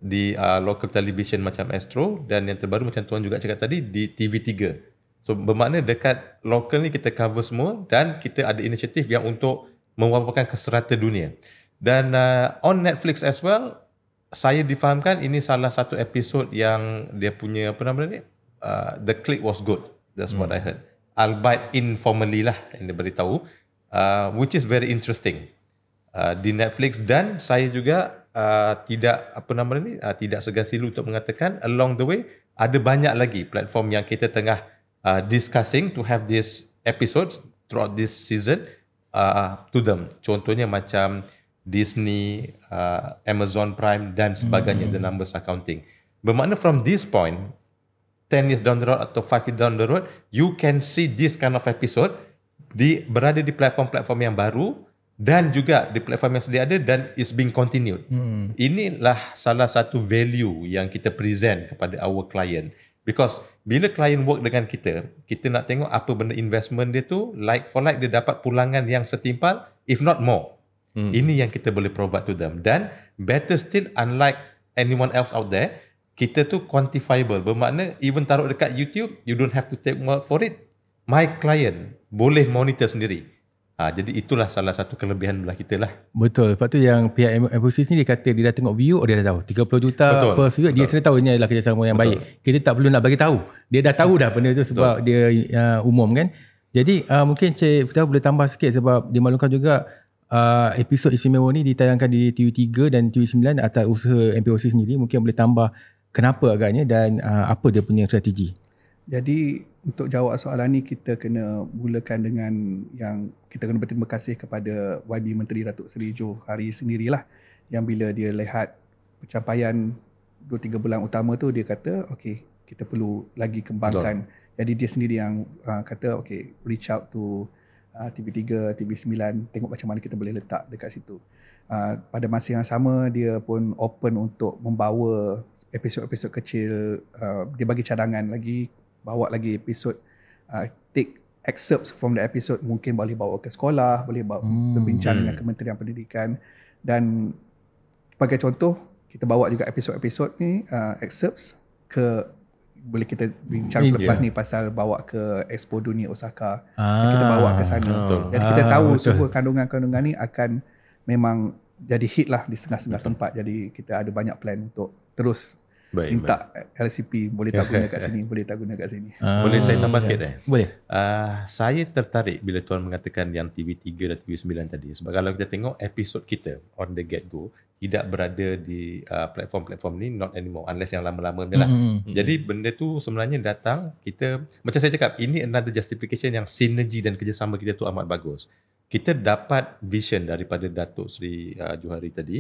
di local television macam Astro, dan yang terbaru macam Tuan juga cakap tadi di TV3. So bermakna dekat local ni kita cover semua, dan kita ada inisiatif yang untuk mewawarkan ke serata dunia. Dan on Netflix as well, saya difahamkan ini salah satu episod yang dia punya apa nama ni, the click was good. That's what I heard. Albeit informally lah yang dia beritahu, which is very interesting di Netflix. Dan saya juga tidak apa nama ni, tidak segan silu untuk mengatakan along the way ada banyak lagi platform yang kita tengah discussing to have these episodes throughout this season to them. Contohnya macam Disney, Amazon Prime dan sebagainya. The numbers are counting. Bermakna from this point, 10 years down the road atau 5 years down the road, you can see this kind of episode berada di platform-platform yang baru dan juga di platform yang sedia ada, dan is being continued. Inilah salah satu value yang kita present kepada our client. Because bila client work dengan kita nak tengok apa benda investment dia tu, like for like dia dapat pulangan yang setimpal, if not more. Ini yang kita boleh provide to them. Dan better still, unlike anyone else out there, kita tu quantifiable. Bermakna even taruh dekat YouTube, you don't have to take word for it. My client boleh monitor sendiri. Jadi itulah salah satu kelebihan belah kita lah. Betul. Lepas tu yang pihak Embosys ni dia kata dia dah tengok view, dia dah tahu 30 juta Betul. first view, dia sudah tahu ini adalah kerjasama yang baik. Kita tak perlu nak bagi tahu. Dia dah tahu dah benda tu sebab dia umum kan. Jadi mungkin Cik Firdaus boleh tambah sikit sebab dimaklumkan juga episod istimewa ni ditayangkan di TV3 dan TV9 atas usaha MPOC sendiri. Mungkin boleh tambah kenapa agaknya dan apa dia punya strategi. Jadi untuk jawab soalan ni kita kena mulakan dengan yang kita kena berterima kasih kepada YB Menteri Datuk Seri Johari sendirilah, yang bila dia lihat pencapaian 2-3 bulan utama tu dia kata okey, kita perlu lagi kembangkan. Jadi dia sendiri yang kata okey, reach out to TV3, TV9, tengok macam mana kita boleh letak dekat situ. Pada masa yang sama dia pun open untuk membawa episod-episod kecil, dia bagi cadangan lagi, bawa lagi episod, take excerpts from the episode, mungkin boleh bawa ke sekolah, boleh bawa berbincang dengan Kementerian Pendidikan. Dan sebagai contoh, kita bawa juga episod-episod ni, excerpts ke, boleh kita bincang selepas ni pasal bawa ke Expo Dunia Osaka. Kita bawa ke sana. Jadi kita tahu semua kandungan-kandungan ni akan memang jadi hit lah di setengah-setengah tempat. Jadi kita ada banyak plan untuk terus minta LCP boleh tak guna kat sini, boleh tak guna kat sini. Boleh saya tambah sikit Boleh. Saya tertarik bila tuan mengatakan yang TV3 dan TV9 tadi. Sebab kalau kita tengok episod kita on the get go tidak berada di platform-platform ni, not anymore, unless yang lama-lama ni lah. Jadi benda tu sebenarnya datang, kita macam saya cakap, ini another justification yang sinergi dan kerjasama kita tu amat bagus. Kita dapat vision daripada Datuk Seri Johari tadi.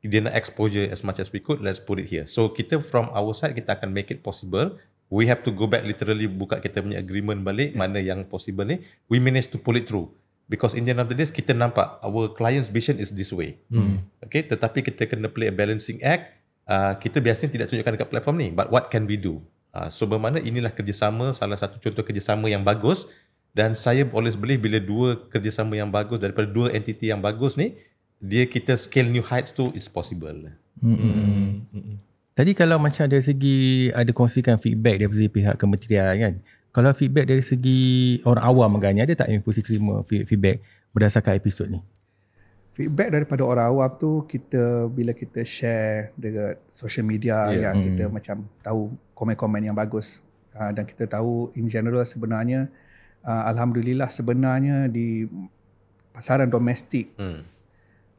Dia nak exposure as much as we could, let's put it here. So kita from our side, kita akan make it possible. We have to go back literally, buka kita punya agreement balik, mana yang possible ni. We manage to pull it through. Because in the end of the day, kita nampak our client's vision is this way. Okay, tetapi kita kena play a balancing act. Kita biasanya tidak tunjukkan dekat platform ni, but what can we do? So bermakna inilah kerjasama, salah satu contoh kerjasama yang bagus. Dan saya always believe bila dua kerjasama yang bagus daripada dua entiti yang bagus ni, dia kita scale new heights tu, it's possible. Tadi kalau macam dari segi ada kongsikan feedback dari pihak kementerian kan, kalau feedback dari segi orang awam agaknya, ada tak yang mesti terima feedback berdasarkan episod ni? Feedback daripada orang awam tu, kita bila kita share dekat social media yang kita macam tahu komen-komen yang bagus, dan kita tahu in general sebenarnya alhamdulillah sebenarnya di pasaran domestik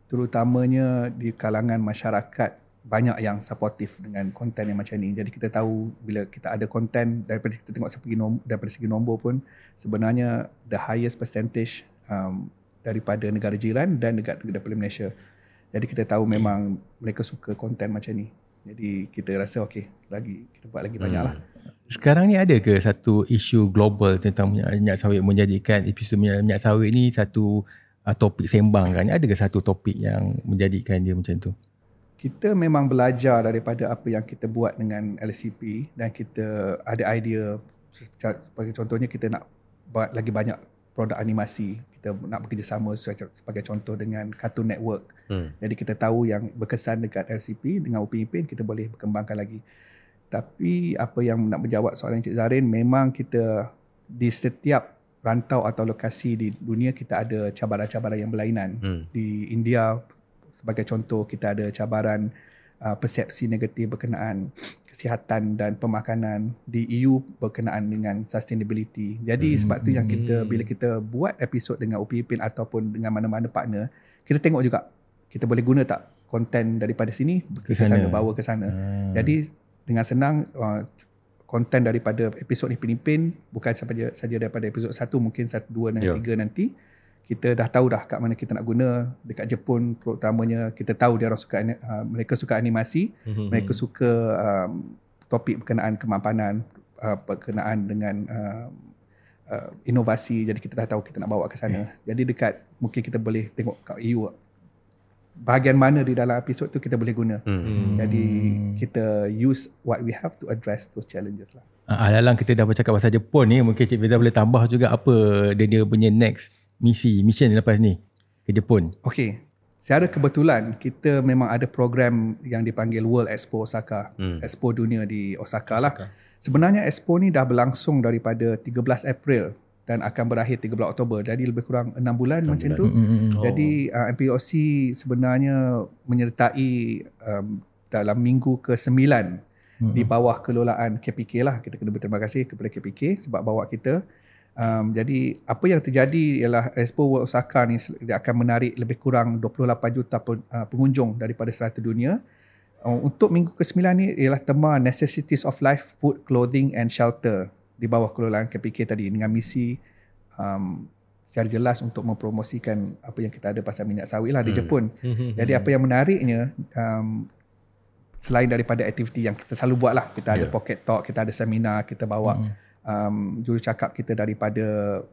terutamanya di kalangan masyarakat banyak yang supportive dengan konten yang macam ni. Jadi kita tahu bila kita ada konten, daripada kita tengok daripada segi nombor pun sebenarnya the highest percentage daripada negara jiran dan daripada Malaysia. Jadi kita tahu memang mereka suka konten macam ni. Jadi kita rasa okey, kita buat lagi banyak lah. Sekarang ni ada ke satu isu global tentang minyak sawit menjadikan episod minyak sawit ni satu topik sembang kan? Ada ke satu topik yang menjadikan dia macam tu? Kita memang belajar daripada apa yang kita buat dengan LCP dan kita ada idea. Sebagai contohnya kita nak buat lagi banyak produk animasi. Kita nak bekerjasama sebagai contoh dengan Cartoon Network. Jadi kita tahu yang berkesan dekat LCP dengan Upin Ipin, kita boleh berkembangkan lagi. Tapi apa yang nak menjawab soalan Encik Zarin, memang kita di setiap rantau atau lokasi di dunia kita ada cabaran-cabaran yang berlainan. Di India sebagai contoh, kita ada cabaran persepsi negatif berkenaan kesihatan dan pemakanan. Di EU berkenaan dengan sustainability. Jadi sebab tu yang kita bila kita buat episod dengan Upin Ipin ataupun dengan mana-mana partner, kita tengok juga kita boleh guna tak konten daripada sini ke sana, bawa ke sana. Jadi dengan senang konten daripada episod Upin Ipin bukan saja daripada episod 1, mungkin 1, 2 dan 3 nanti. Kita dah tahu dah kat mana kita nak guna. Dekat Jepun terutamanya kita tahu dia orang suka mereka suka animasi, mereka suka topik berkenaan kemampanan, berkenaan dengan inovasi. Jadi kita dah tahu kita nak bawa ke sana. Jadi dekat mungkin kita boleh tengok kat EU bahagian mana di dalam episod tu kita boleh guna. Jadi kita use what we have to address those challenges lah. Alang kita dah bercakap pasal Jepun ni, mungkin Cik Firdaus boleh tambah juga apa dia punya next mission lepas ni ke Jepun. Okey. Secara kebetulan kita memang ada program yang dipanggil World Expo Osaka. Expo dunia di Osaka lah. Sebenarnya Expo ni dah berlangsung daripada 13 April dan akan berakhir 13 Oktober. Jadi lebih kurang 6 bulan macam tu. Jadi MPOC sebenarnya menyertai dalam minggu ke-9 di bawah kelolaan KPK lah. Kita kena berterima kasih kepada KPK sebab bawa kita. Jadi apa yang terjadi ialah Expo World Osaka ni dia akan menarik lebih kurang 28 juta pengunjung daripada serata dunia. Untuk minggu ke-9 ni ialah tema Necessities of Life, Food, Clothing and Shelter di bawah kelolaan KPK tadi dengan misi secara jelas untuk mempromosikan apa yang kita ada pasal minyak sawit lah di Jepun. Jadi apa yang menariknya selain daripada aktiviti yang kita selalu buat lah, kita ada pocket talk, kita ada seminar, kita bawa jurucakap kita daripada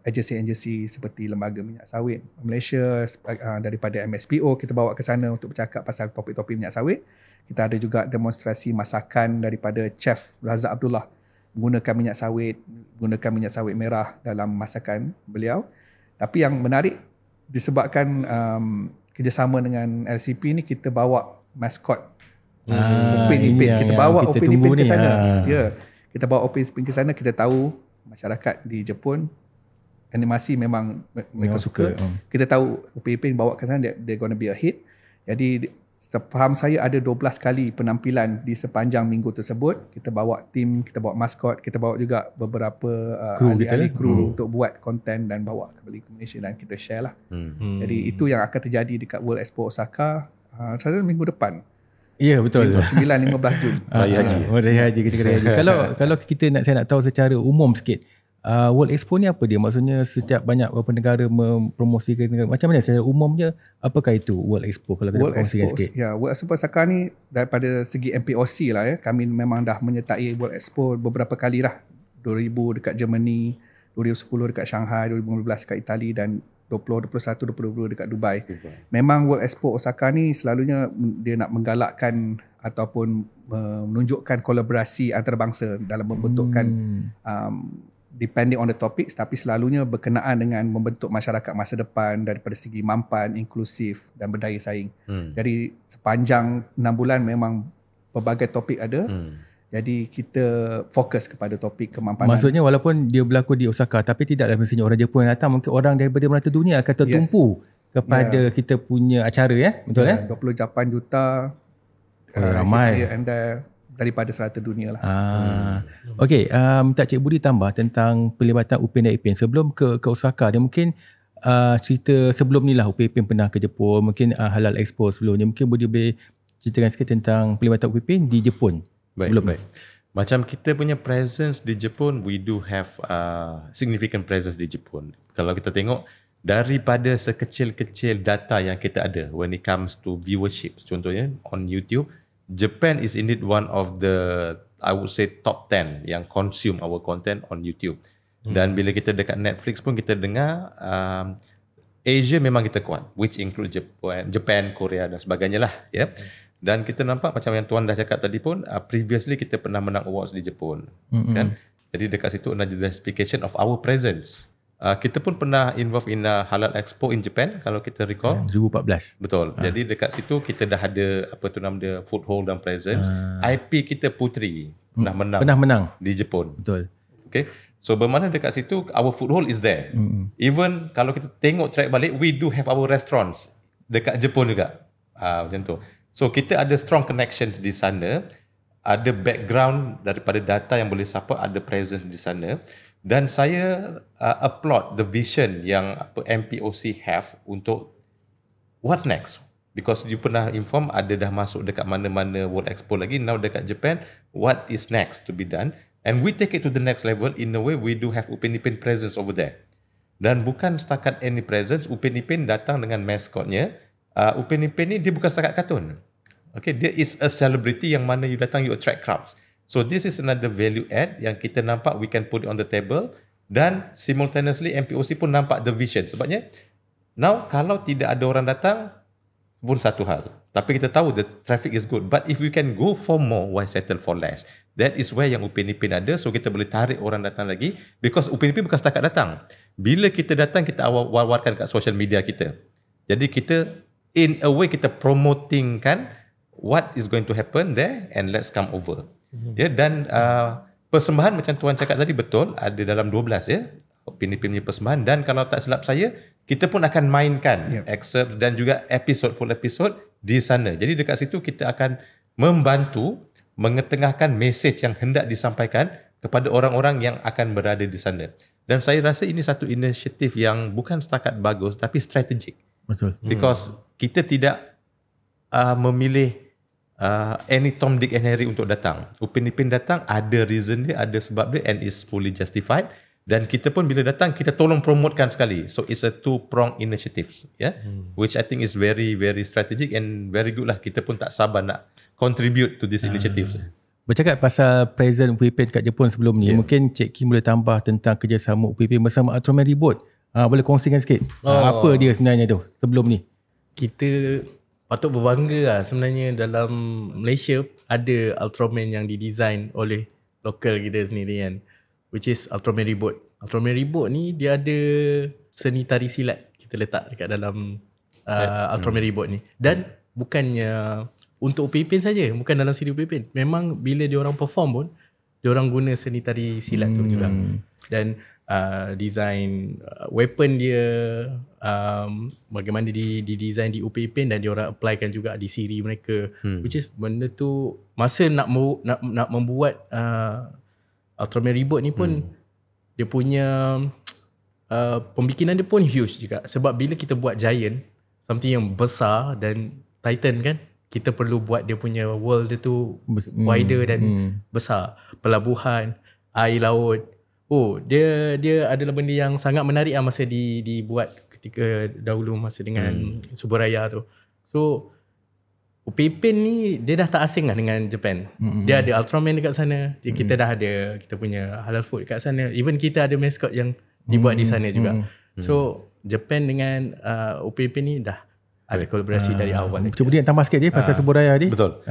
agensi-agensi seperti Lembaga Minyak Sawit Malaysia, daripada MSPO kita bawa ke sana untuk bercakap pasal topik-topik minyak sawit. Kita ada juga demonstrasi masakan daripada Chef Razak Abdullah menggunakan minyak sawit merah dalam masakan beliau. Tapi yang menarik disebabkan kerjasama dengan LCP ni, kita bawa maskot Upin Ipin. Kita bawa Upin Ipin ke sana. Kita bawa Upin Ipin ke sana. Kita tahu masyarakat di Jepun animasi memang mereka suka. Kita tahu Upin Ipin bawa ke sana, they're gonna be a hit. Jadi sepaham saya ada 12 kali penampilan di sepanjang minggu tersebut. Kita bawa tim, kita bawa maskot, kita bawa juga beberapa ahli-ahli kru untuk buat konten dan bawa kembali ke Malaysia dan kita share lah. Jadi itu yang akan terjadi dekat World Expo Osaka saya minggu depan. Ya, betul. 9-15 Jun. Raya Haji. Raya Haji, kita kena haji. Kalau saya nak tahu secara umum sikit, World Expo ni apa dia? Maksudnya setiap banyak beberapa negara mempromosikan negara. Macam mana secara umumnya, apakah itu World Expo? Kalau kita promosikan sikit. Ya, World Expo Osaka ni daripada segi MPOC lah ya. Kami memang dah menyertai World Expo beberapa kali lah. 2000 dekat Germany, 2010 dekat Shanghai, 2015 dekat Itali dan 2021 dekat Dubai. Memang World Expo Osaka ni selalunya dia nak menggalakkan ataupun menunjukkan kolaborasi antarabangsa dalam membentukkan depending on the topics, tapi selalunya berkenaan dengan membentuk masyarakat masa depan daripada segi mampan, inklusif dan berdaya saing. Jadi sepanjang 6 bulan memang pelbagai topik ada. Jadi kita fokus kepada topik kemampanan. Maksudnya walaupun dia berlaku di Osaka, tapi tidaklah mestinya orang Jepun yang datang, mungkin orang daripada merata dunia akan tertumpu kepada kita punya acara ya. Betul 28 juta ramai daripada serata dunia lah. Okey, minta Cik Budi tambah tentang pelibatan Upin dan Ipin sebelum ke Osaka. Dia mungkin cerita sebelum ni lah Upin Ipin pernah ke Jepun, mungkin Halal Expo sebelumnya. Mungkin Budi boleh ceritakan sikit tentang pelibatan Upin Ipin di Jepun. Baik. Macam kita punya presence di Jepun, we do have significant presence di Jepun. Kalau kita tengok daripada sekecil-kecil data yang kita ada when it comes to viewerships, contohnya on YouTube, Japan is indeed one of the, I would say, top 10 yang consume our content on YouTube. Dan bila kita dekat Netflix pun kita dengar Asia memang kita kuat, which include Japan, Korea dan sebagainya lah. Yeah. Dan kita nampak macam yang Tuan dah cakap tadi pun, previously kita pernah menang awards di Jepun. Kan? Jadi dekat situ ada justification of our presence. Kita pun pernah involved in Halal Expo in Japan kalau kita recall. 2014. Betul. Jadi dekat situ kita dah ada apa tu nama dia, foothold dan presence. IP kita Putri pernah menang di Jepun. Betul. Okay. So bermakna dekat situ our foothold is there. Even kalau kita tengok track balik, we do have our restaurants dekat Jepun juga. Macam tu. So kita ada strong connections di sana, ada background daripada data yang boleh support, ada presence di sana. Dan saya applaud the vision yang MPOC have untuk what's next. Because you pernah inform ada dah masuk dekat mana-mana World Expo lagi, now dekat Japan, what is next to be done? And we take it to the next level. In a way, we do have Upin Ipin presence over there. Dan bukan setakat any presence, Upin Ipin datang dengan mascotnya. Upin Ipin ni dia bukan setakat kartun. Okay, dia is a celebrity yang mana you datang, you attract crowds. So this is another value add yang kita nampak we can put it on the table, dan simultaneously MPOC pun nampak the vision. Sebabnya now kalau tidak ada orang datang pun satu hal, tapi kita tahu the traffic is good, but if we can go for more, why settle for less? That is where yang Upin Ipin ada. So kita boleh tarik orang datang lagi, because Upin Ipin bukan setakat datang. Bila kita datang, kita war-warkan kat social media kita. Jadi kita in a way kita promoting kan what is going to happen there, and let's come over. Ya, dan persembahan macam Tuan cakap tadi betul, ada dalam 12 ya. Upin Ipin punya persembahan, dan kalau tak silap saya, kita pun akan mainkan excerpt dan juga full episode di sana. Jadi dekat situ kita akan membantu mengetengahkan mesej yang hendak disampaikan kepada orang-orang yang akan berada di sana. Dan saya rasa ini satu inisiatif yang bukan setakat bagus tapi strategik. Betul. Because kita tidak memilih any Tom, Dick and Harry untuk datang. Upin Ipin datang, ada reason dia, ada sebab dia, and is fully justified. Dan kita pun bila datang, kita tolong promotekan sekali. So it's a two-pronged initiative, which I think is very, very strategic and very good lah. Kita pun tak sabar nak contribute to this initiative. Bercakap pasal present Upin Ipin kat Jepun sebelum ni, mungkin Cik Kim boleh tambah tentang kerjasama Upin Ipin bersama Ultraman Reboot. Boleh kongsikan sikit apa dia sebenarnya tu sebelum ni? Kita patut berbangga lah sebenarnya. Dalam Malaysia ada Ultraman yang didesign oleh lokal kita sendiri kan, which is Ultraman Reboot. Ultraman Reboot ni dia ada seni tari silat kita letak dekat dalam Ultraman Reboot ni. Dan bukannya untuk Upin Ipin saja, bukan dalam siri Upin Ipin. Memang bila dia orang perform pun, dia orang guna seni tari silat tu juga. Dan design weapon dia, bagaimana di design di Upin Ipin, dan dia orang applykan juga di siri mereka, which is benda tu masa nak membuat Ultraman Reboot ni pun dia punya pembikinan dia pun huge juga. Sebab bila kita buat giant, something yang besar dan titan kan, kita perlu buat dia punya world dia tu wider dan besar. Pelabuhan, air laut. Dia adalah benda yang sangat menarik lah masa dibuat ketika dahulu masa dengan Subaraya tu. So Upin Ipin ni dia dah tak asing lah dengan Japan. Dia ada Ultraman dekat sana. Kita dah ada kita punya halal food dekat sana. Even kita ada mascot yang dibuat di sana juga. So Japan dengan Upin Ipin ni dah ada kolaborasi dari awal. Cuba dia tambah sikit je pasal Subaraya ni. Betul.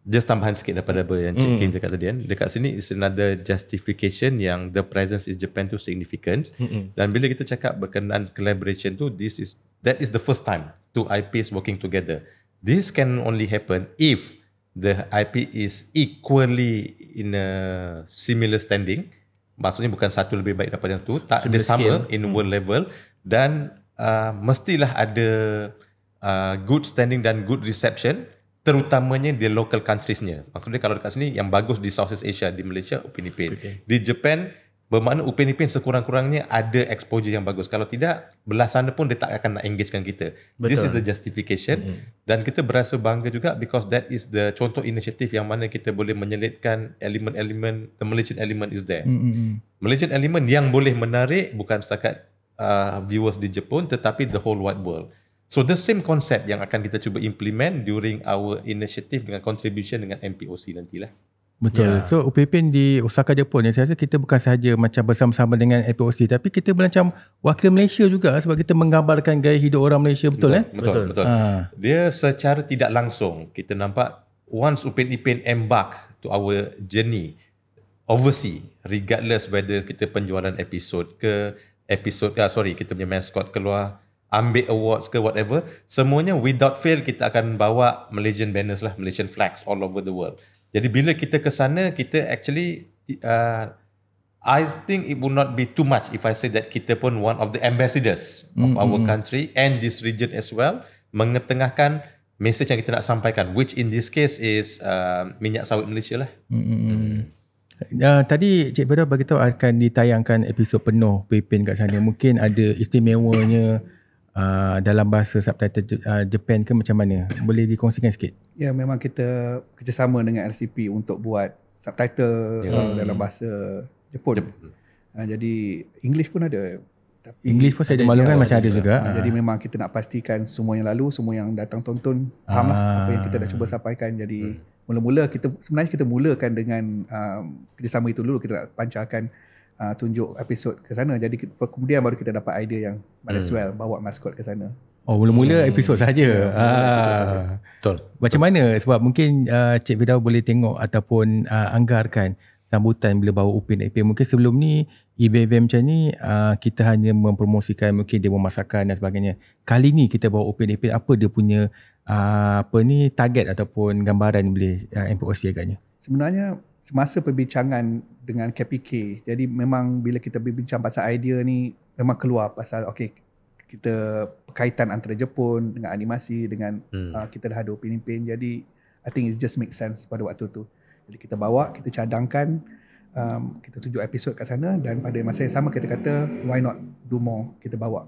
Just tambahan sikit daripada apa yang Cik Kim cakap tadi kan. Dekat sini is another justification yang the presence in Japan tu significant. Dan bila kita cakap berkenaan collaboration tu, that is the first time two IPs working together. This can only happen if the IP is equally in a similar standing. Maksudnya bukan satu lebih baik daripada yang tu, tak ada sama in world level, dan mestilah ada good standing dan good reception, terutamanya di local countries-nya. Maksudnya kalau dekat sini yang bagus di Southeast Asia, di Malaysia Upin Ipin. Di Japan bermakna Upin Ipin sekurang-kurangnya ada exposure yang bagus. Kalau tidak, belah sana pun dia tak akan nak engagekan kita. This is the justification. Dan kita berasa bangga juga because that is the contoh inisiatif yang mana kita boleh menyelitkan elemen-elemen, the Malaysian element is there. Malaysian element yang boleh menarik bukan setakat viewers di Jepun, tetapi the whole wide world. So the same concept yang akan kita cuba implement during our initiative dengan contribution dengan MPOC nantilah. Betul. So Upin Ipin di Osaka Jepun ni, saya rasa kita bukan sahaja macam bersama-sama dengan MPOC, tapi kita macam wakil Malaysia juga sebab kita menggambarkan gaya hidup orang Malaysia. Betul. Betul. Dia secara tidak langsung kita nampak once Upin Ipin embark to our journey overseas, regardless whether kita penjualan episod ke kita punya mascot keluar, ambil awards ke whatever, semuanya without fail kita akan bawa Malaysian banners lah, Malaysian flags all over the world. Jadi bila kita ke sana, kita actually I think it would not be too much if I say that kita pun one of the ambassadors of our country and this region as well, mengetengahkan message yang kita nak sampaikan, which in this case is minyak sawit Malaysia lah. Tadi Cik Firdaus beritahu akan ditayangkan episod penuh Upin Ipin kat sana. Mungkin ada istimewanya dalam bahasa subtitle Japan ke macam mana? Boleh dikongsikan sikit? Ya, memang kita kerjasama dengan LCP untuk buat subtitle dalam bahasa Jepun. Jadi English pun ada. Tapi English pun saya dimaklumkan macam ada juga. Jadi memang kita nak pastikan semua yang lalu, semua yang datang tonton faham lah apa yang kita dah cuba sampaikan. Jadi mula-mula kita mulakan dengan kerjasama itu dulu. Kita nak pancarkan tunjuk episod ke sana. Jadi kemudian baru kita dapat idea yang might as well bawa maskot ke sana. Mula-mula episod saja. Betul. Macam mana? Sebab mungkin Cik Firdaus boleh tengok ataupun anggarkan sambutan bila bawa Upin Ipin. Mungkin sebelum ni event macam ni kita hanya mempromosikan mungkin demo masakan dan sebagainya. Kali ni kita bawa Upin Ipin, apa dia punya target ataupun gambaran boleh MPOC agaknya? Sebenarnya semasa perbincangan dengan KPK, jadi memang bila kita berbincang pasal idea ni memang keluar pasal kita berkaitan antara Jepun dengan animasi dengan kita dah ada Upin-Ipin, jadi I think it just make sense pada waktu tu. Jadi kita bawa, kita cadangkan, kita tunjuk episod kat sana, dan pada masa yang sama kita kata why not do more, kita bawa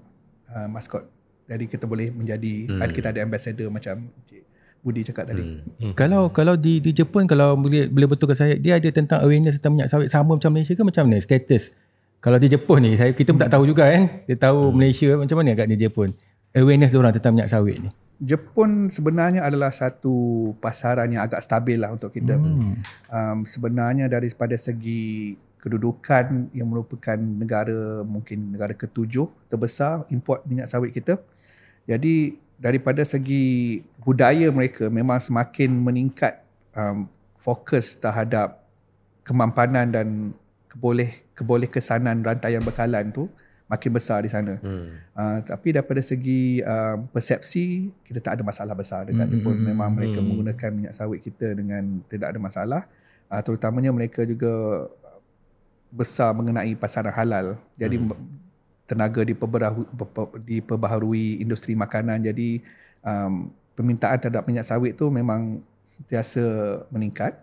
maskot. Jadi kita boleh menjadi kita ada ambassador macam Encik Budi cakap tadi. Kalau di Jepun, kalau boleh betulkan saya, dia ada tentang awareness tentang minyak sawit sama macam Malaysia ke macam mana status? Kalau di Jepun ni kita pun tak tahu juga kan. Dia tahu Malaysia macam mana kat di Jepun. Awareness diorang tentang minyak sawit ni. Jepun sebenarnya adalah satu pasaran yang agak stabil lah untuk kita. Sebenarnya daripada segi kedudukan yang merupakan mungkin negara ke-7 terbesar import minyak sawit kita. Jadi daripada segi budaya mereka memang semakin meningkat fokus terhadap kemampanan dan kebolehkesanan rantaian bekalan tu makin besar di sana. Tapi daripada segi persepsi, kita tak ada masalah besar dekat Jepun. Memang mereka menggunakan minyak sawit kita dengan tidak ada masalah. Terutamanya mereka juga besar mengenai pasaran halal. Jadi tenaga diperbaharui industri makanan. Jadi permintaan terhadap minyak sawit tu memang sentiasa meningkat.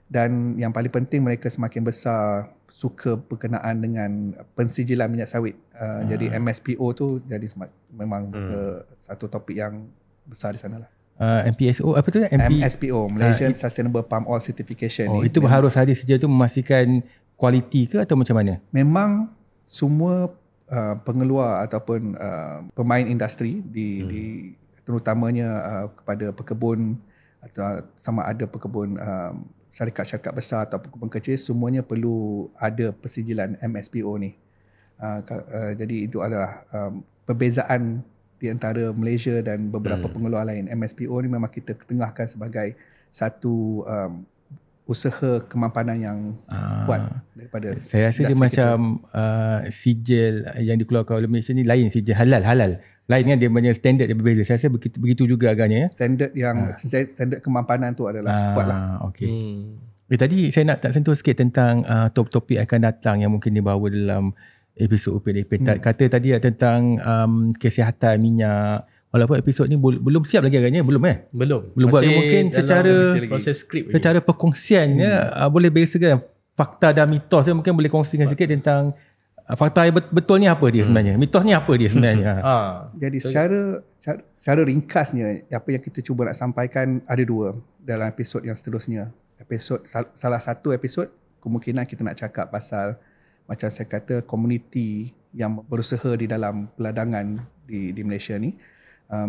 Dan yang paling penting mereka semakin besar suka berkenaan dengan pensijilan minyak sawit. Jadi MSPO tu jadi memang satu topik yang besar di sana lah. MPSO apa tu? MSPO, Malaysian Sustainable Palm Oil Certification. Itu harus hadir sejak tu memastikan kualiti ke atau macam mana? Memang semua pengeluar ataupun pemain industri terutamanya kepada pekebun atau sama ada pekebun syarikat-syarikat besar atau pekebun kecil, semuanya perlu ada persijilan MSPO ni. Jadi itu adalah perbezaan di antara Malaysia dan beberapa pengeluar lain. MSPO ni memang kita ketengahkan sebagai satu usaha kemampanan yang kuat daripada. Saya rasa dia macam sijil yang dikeluarkan oleh Malaysia ni lain, sijil halal. Lain kan, dia punya standard dia berbeza. Saya rasa begitu juga agaknya. Standard kemampanan tu adalah kuat lah. Okay. Tadi saya nak sentuh sikit tentang topik akan datang yang mungkin dibawa dalam episod Upin Ipin. Kata tadi tentang kesihatan minyak. Walaupun episod ni belum siap lagi agaknya, belum Belum buat, mungkin secara proses skrip secara perkongsiannya boleh bersegan fakta dan mitos dia, mungkin boleh kongsikan sikit tentang fakta yang betul ni apa dia sebenarnya, mitos ni apa dia sebenarnya. Jadi secara ringkasnya apa yang kita cuba nak sampaikan ada dua dalam episod yang seterusnya. Salah satu episod kemungkinan kita nak cakap pasal macam saya kata komuniti yang berusaha di dalam peladangan di Malaysia ni.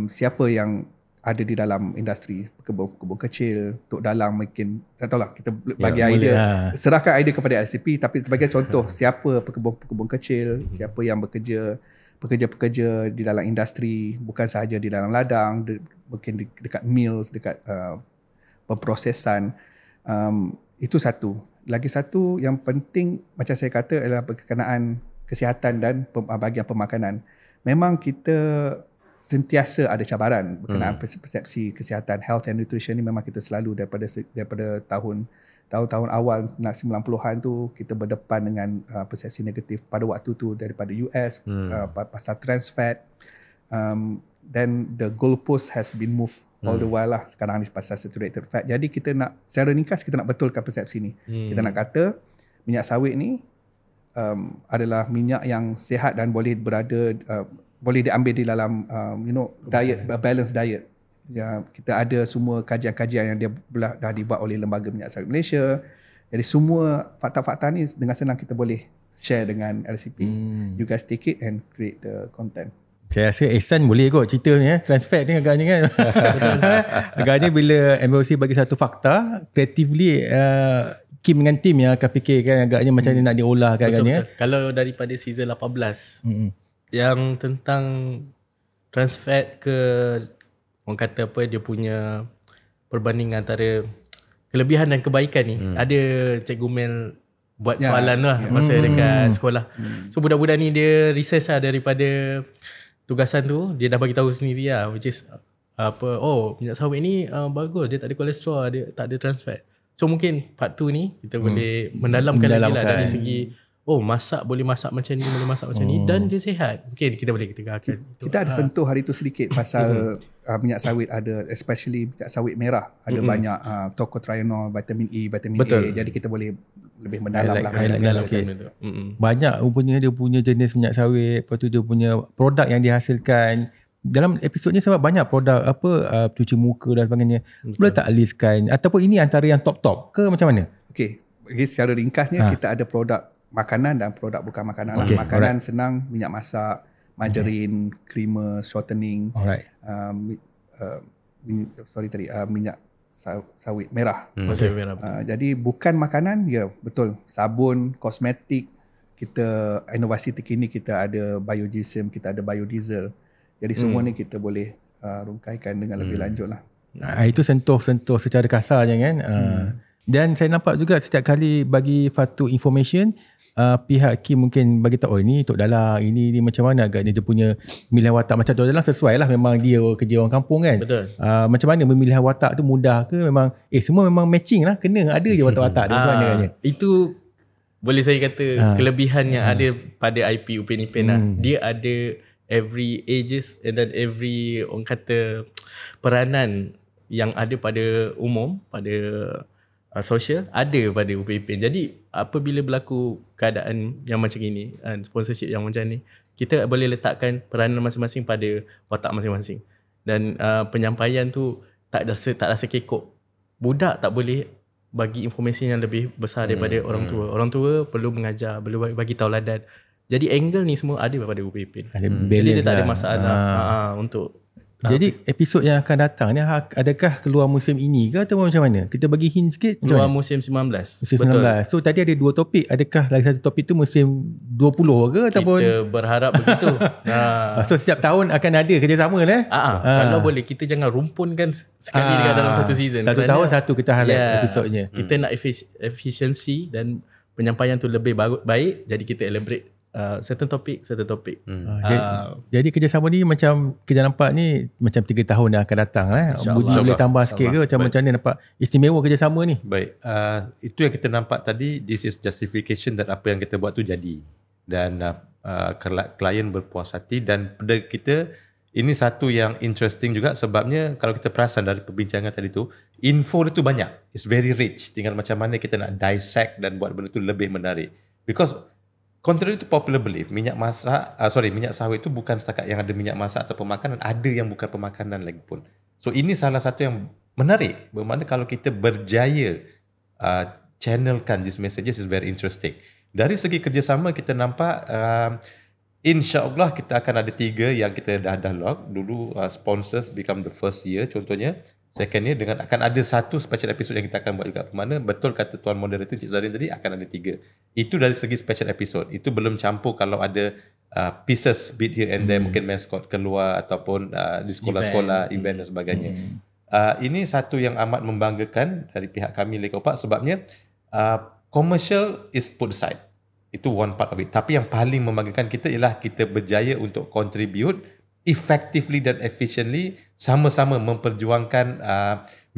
Siapa yang ada di dalam industri kebun kecil, Tok Dalang mungkin, tak tahulah, kita bagi idea, serahkan idea kepada LCP, tapi sebagai contoh siapa pekebun kecil, siapa yang pekerja di dalam industri, bukan sahaja di dalam ladang, mungkin dekat mills, dekat pemprosesan. Itu satu. Lagi satu yang penting macam saya kata adalah berkenaan kesihatan dan bahagian pemakanan. Memang kita sentiasa ada cabaran berkenaan persepsi kesihatan, health and nutrition ni. Memang kita selalu daripada tahun-tahun awal 90-an tu kita berdepan dengan persepsi negatif pada waktu tu daripada US pasal trans fat. Then the goalpost has been moved all the while lah sekarang ni pasal saturated fat. Jadi kita nak secara ringkas kita nak betulkan persepsi ni. Kita nak kata minyak sawit ni adalah minyak yang sihat dan boleh boleh diambil di dalam diet, balanced diet. Ya, kita ada semua kajian-kajian yang dah dibuat oleh Lembaga Minyak Sawit Malaysia. Jadi semua fakta-fakta ni dengan senang kita boleh share dengan LCP. You guys take it and create the content. Saya rasa Ehsan boleh kot cerita ni trans fat ni agaknya kan. Agaknya bila MOC bagi satu fakta, creatively Kim dengan tim yang akan fikirkan agaknya macam ni nak diolah kan agaknya. Betul. Kalau daripada season 18 yang tentang trans fat ke, orang kata apa, dia punya perbanding antara kelebihan dan kebaikan ni, ada Cikgu Mel buat soalan lah masa dekat sekolah. So budak-budak ni dia research lah daripada tugasan tu, dia dah bagi tahu sendiri lah, which is minyak sawit ni bagus, dia tak ada kolesterol, dia tak ada trans fat. So mungkin part 2 ni kita boleh mendalamkan lagi lah dari segi masak boleh masak macam ni, boleh masak macam ni dan dia sihat. Mungkin kita boleh tegakkan. Kita ada sentuh hari tu sedikit pasal minyak sawit ada, especially minyak sawit merah. Ada banyak tocotrienol, vitamin E, vitamin A. Jadi kita boleh lebih mendalam lah. Banyak rupanya dia punya jenis minyak sawit, lepas tu dia punya produk yang dihasilkan. Dalam episod ni sebab banyak produk cuci muka dan sebagainya. Boleh tak listkan ataupun ini antara yang top-top ke macam mana? Okey, secara ringkasnya kita ada produk makanan dan produk bukan makanan lah. Makanan senang, minyak masak, margarin, creamer, shortening. Minyak sawit merah. Jadi bukan makanan, ya betul. Sabun, kosmetik, kita inovasi terkini kita ada biodiesel, kita ada biodiesel. Jadi semua ni kita boleh rungkaikan dengan lebih lanjut lah. Itu sentuh-sentuh secara kasar je kan. Dan saya nampak juga setiap kali bagi satu information, pihak Kim mungkin bagi tahu ini Tok Dalang ini macam mana agaknya dia punya pemilihan watak. Macam Tok Dalang sesuai lah, memang dia kerja orang kampung kan. Betul. Macam mana pemilihan watak tu mudah ke memang semua memang matching lah, kena ada je watak-watak dia macam mana agaknya? Itu boleh saya kata kelebihan yang ada pada IP Upin Ipin lah. Dia ada every ages and then every orang kata peranan yang ada pada umum, pada social ada pada Upin Ipin. Jadi apabila berlaku keadaan yang macam ini, sponsorship yang macam ni, kita boleh letakkan peranan masing-masing pada watak masing-masing. Dan penyampaian tu tak rasa kekok. Budak tak boleh bagi informasi yang lebih besar daripada orang tua. Orang tua perlu mengajar, perlu bagi tauladan. Jadi angle ni semua ada pada Upin Ipin. Jadi dia tak ada masalah untuk. Jadi episod yang akan datang ni adakah keluar musim ini ke atau macam mana? Kita bagi hint sikit. Keluar musim 19. Musim 19. So tadi ada 2 topik. Adakah lagi satu topik tu musim 20 ke ataupun? Kita berharap begitu. So setiap tahun akan ada kerjasama lah. Kalau boleh kita jangan rumpunkan sekali dekat dalam satu season. Satu tahun satu kita highlight episodnya. Kita nak efisiensi dan penyampaian tu lebih baik. Jadi kita elaborate certain topik. Jadi kerjasama ni macam kita nampak ni macam 3 tahun dah akan datang lah. Budi boleh tambah sikit ke macam mana nampak istimewa kerjasama ni? Baik, itu yang kita nampak tadi, this is justification dan apa yang kita buat tu jadi. Dan klien berpuas hati dan pada kita ini satu yang interesting juga sebabnya kalau kita perasan dari perbincangan tadi tu, info dia tu banyak. It's very rich. Tinggal macam mana kita nak dissect dan buat benda tu lebih menarik. Because contrary to popular belief, minyak sawit itu bukan setakat yang ada minyak masak atau pemakanan, ada yang bukan pemakanan lagi pun. So ini salah satu yang menarik. Bermakna kalau kita berjaya channelkan these messages is very interesting. Dari segi kerjasama kita nampak insya-Allah kita akan ada 3 yang kita dah log. Dulu sponsors become the first year contohnya. Second year dengan akan ada 1 special episode yang kita akan buat juga. Mana betul kata Tuan Moderator Cik Zarin tadi akan ada 3. Itu dari segi special episode. Itu belum campur kalau ada pieces bit here and there, mungkin mascot keluar ataupun di sekolah-sekolah event dan sebagainya. Ini satu yang amat membanggakan dari pihak kami Lekopak sebabnya commercial is put aside. Itu one part of it. Tapi yang paling membanggakan kita ialah kita berjaya untuk contribute effectively dan efficiently, sama-sama memperjuangkan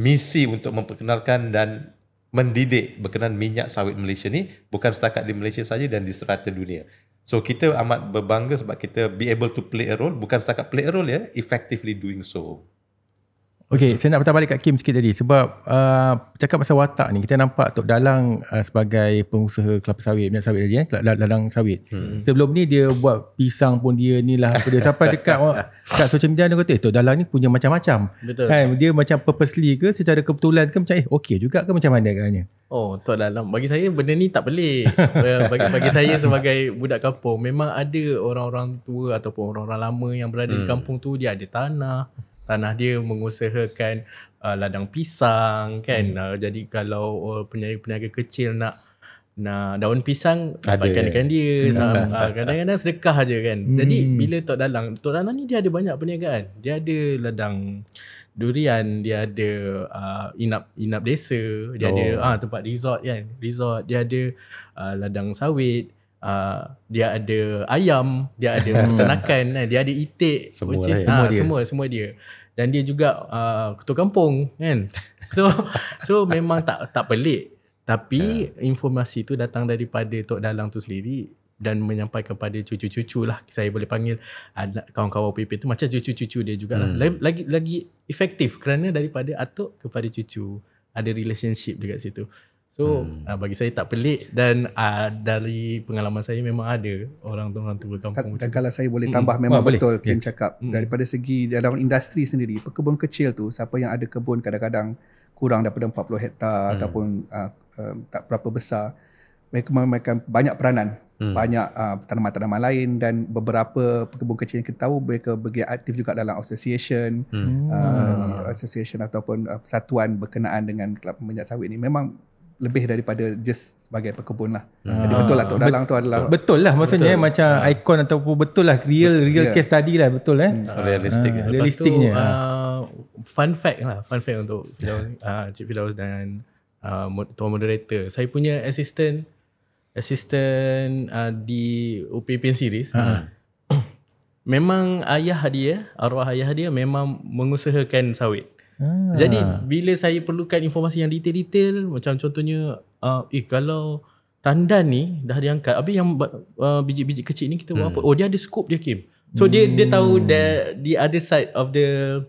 misi untuk memperkenalkan dan mendidik berkenaan minyak sawit Malaysia ni bukan setakat di Malaysia saja dan di serata dunia. So kita amat berbangga sebab kita be able to play a role, bukan setakat play a role ya, effectively doing so. Okay, saya nak bertanya balik kat Kim sikit tadi sebab cakap pasal watak ni, kita nampak Tok Dalang sebagai pengusaha kelapa sawit, minyak sawit tadi ladang sawit. Sebelum ni dia buat pisang pun dia ni lah dia sampai dekat social media dia kata Tok Dalang ni punya macam-macam. Betul. Kan, dia macam purposely ke secara kebetulan ke macam okey juga ke macam mana agaknya? Tok Dalang, bagi saya benda ni tak pelik. bagi saya sebagai budak kampung, memang ada orang-orang tua ataupun orang-orang lama yang berada di kampung tu, dia ada tanah dia mengusahakan ladang pisang kan. Jadi kalau peniaga kecil nak daun pisang, dapatkan dia. Kadang-kadang sedekah je kan. Jadi bila Tok Dalang ni dia ada banyak perniagaan. Dia ada ladang durian, dia ada inap desa, dia ada tempat resort kan. Dia ada ladang sawit, dia ada ayam, dia ada peternakan, dia ada itik, semua dia. dan dia juga ketua kampung kan. So memang tak pelik. Tapi informasi tu datang daripada Tok Dalang tu sendiri dan menyampaikan kepada cucu-cucu lah. Saya boleh panggil kawan-kawan PPN tu macam cucu-cucu dia jugalah. Lagi efektif kerana daripada atuk kepada cucu. Ada relationship dekat situ. So bagi saya tak pelik dan dari pengalaman saya memang ada orang tua kampung. Dan kalau saya boleh tambah memang betul Kim cakap. Daripada segi dalam industri sendiri, pekebun kecil tu, siapa yang ada kebun kadang-kadang kurang daripada 40 hektar ataupun tak berapa besar, mereka memainkan banyak peranan, banyak tanaman-tanaman lain, dan beberapa pekebun kecil yang kita tahu mereka aktif juga dalam association ataupun persatuan berkenaan dengan kelab minyak sawit ni. Memang lebih daripada just sebagai pekebun lah. Jadi betul lah Tok Dalang tu adalah betul lah maksudnya macam ikon ataupun betul lah real case study lah, betul realistik. Realistiknya. Fun fact untuk Cik Firdaus dan tuan moderator. Saya punya assistant di UPPN series. Memang arwah ayah dia memang mengusahakan sawit. Jadi bila saya perlukan informasi yang detail-detail, macam contohnya kalau tandan ni dah diangkat, habis yang biji-biji kecil ni kita buat apa? Oh, dia ada scope dia, Kim. So dia tahu the other side of the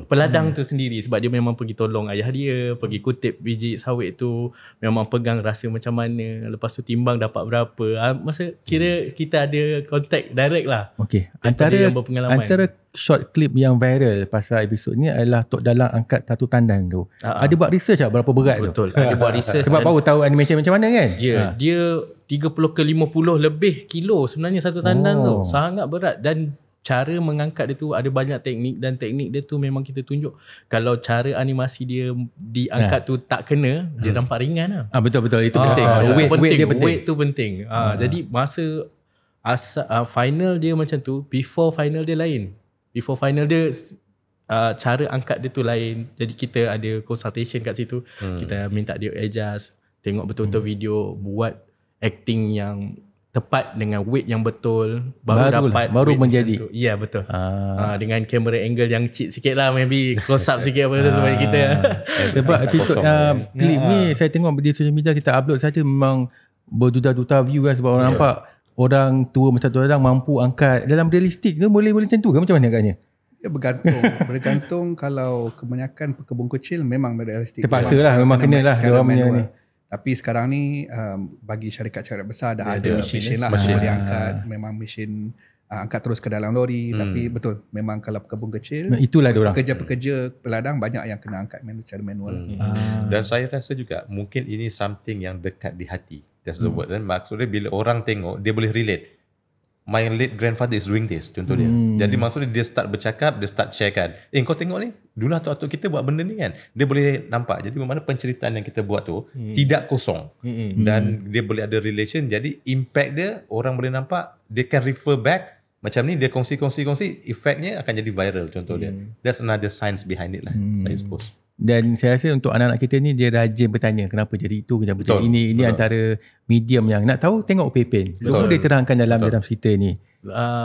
peladang tu sendiri, sebab dia memang pergi tolong ayah dia, pergi kutip biji sawit tu, memang pegang rasa macam mana, lepas tu timbang dapat berapa. Masa kira kita ada contact direct lah. Okey. Antara short clip yang viral pasal episod ni adalah Tok Dalang angkat satu tandan tu. Ada buat research tak berapa berat tu? Betul. Ada buat research. Sebab baru tahu animation macam mana kan? Ya, dia 30 ke 50 lebih kilo sebenarnya satu tandan tu. Sangat berat, dan cara mengangkat dia tu ada banyak teknik, dan teknik dia tu memang kita tunjuk. Kalau cara animasi dia diangkat tu tak kena, dia nampak ringan lah. Betul itu penting. Weight dia penting. Weight tu penting. Jadi masa final dia macam tu, before final dia lain. Before final dia cara angkat dia tu lain. Jadi kita ada consultation kat situ. Kita minta dia adjust, tengok betul-betul video, buat acting yang tepat dengan weight yang betul, baru menjadi. Ya, betul. Dengan kamera angle yang cheap sikit lah, maybe close up sikit apa tu supaya kita. Sebab episod klip ni saya tengok di social media kita upload saja memang berjuta-juta view kan, sebab orang nampak orang tua macam tu orang mampu angkat. Dalam realistik ke boleh macam tu ke, macam mana agaknya? Ya, bergantung kalau kebanyakan pekebun kecil memang realistik. Terpaksa lah, memang kena lah dia ni. Tapi sekarang ni bagi syarikat-syarikat besar dah ada mesin lah, boleh angkat, memang mesin angkat terus ke dalam lori. Tapi betul, memang kalau pekebun kecil, itulah diorang, pekerja-pekerja peladang banyak yang kena angkat secara manual. Dan saya rasa juga mungkin ini something yang dekat di hati. That's the word. Dan maksudnya bila orang tengok, dia boleh relate. My late grandfather is doing this, contoh dia. Jadi maksudnya dia start bercakap, dia start sharekan. Kau tengok ni, dulu atuk-atuk kita buat benda ni kan. Dia boleh nampak. Jadi mana penceritaan yang kita buat tu tidak kosong. Dan dia boleh ada relation. Jadi impact dia, orang boleh nampak, dia can refer back. Macam ni, dia kongsi-kongsi, efeknya akan jadi viral, contoh dia. That's another science behind it lah, I suppose. Dan saya rasa untuk anak-anak kita ni, dia rajin bertanya kenapa jadi itu, kenapa jadi ini. Ini antara medium yang nak tahu, tengok PPN. So dia terangkan dalam cerita ni.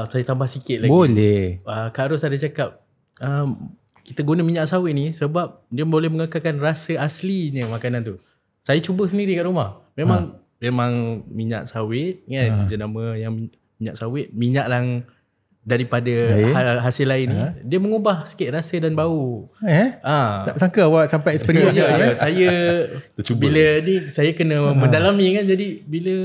Saya tambah sikit lagi. Boleh. Kak Ros ada cakap, kita guna minyak sawit ni sebab dia boleh mengekalkan rasa aslinya makanan tu. Saya cuba sendiri kat rumah. Memang minyak sawit kan, jenama yang minyak sawit, minyak yang daripada hasil lain ni, dia mengubah sikit rasa dan bau. Tak sangka awak sampai eksperimen tu. Saya bila ni saya kena mendalami kan. Jadi bila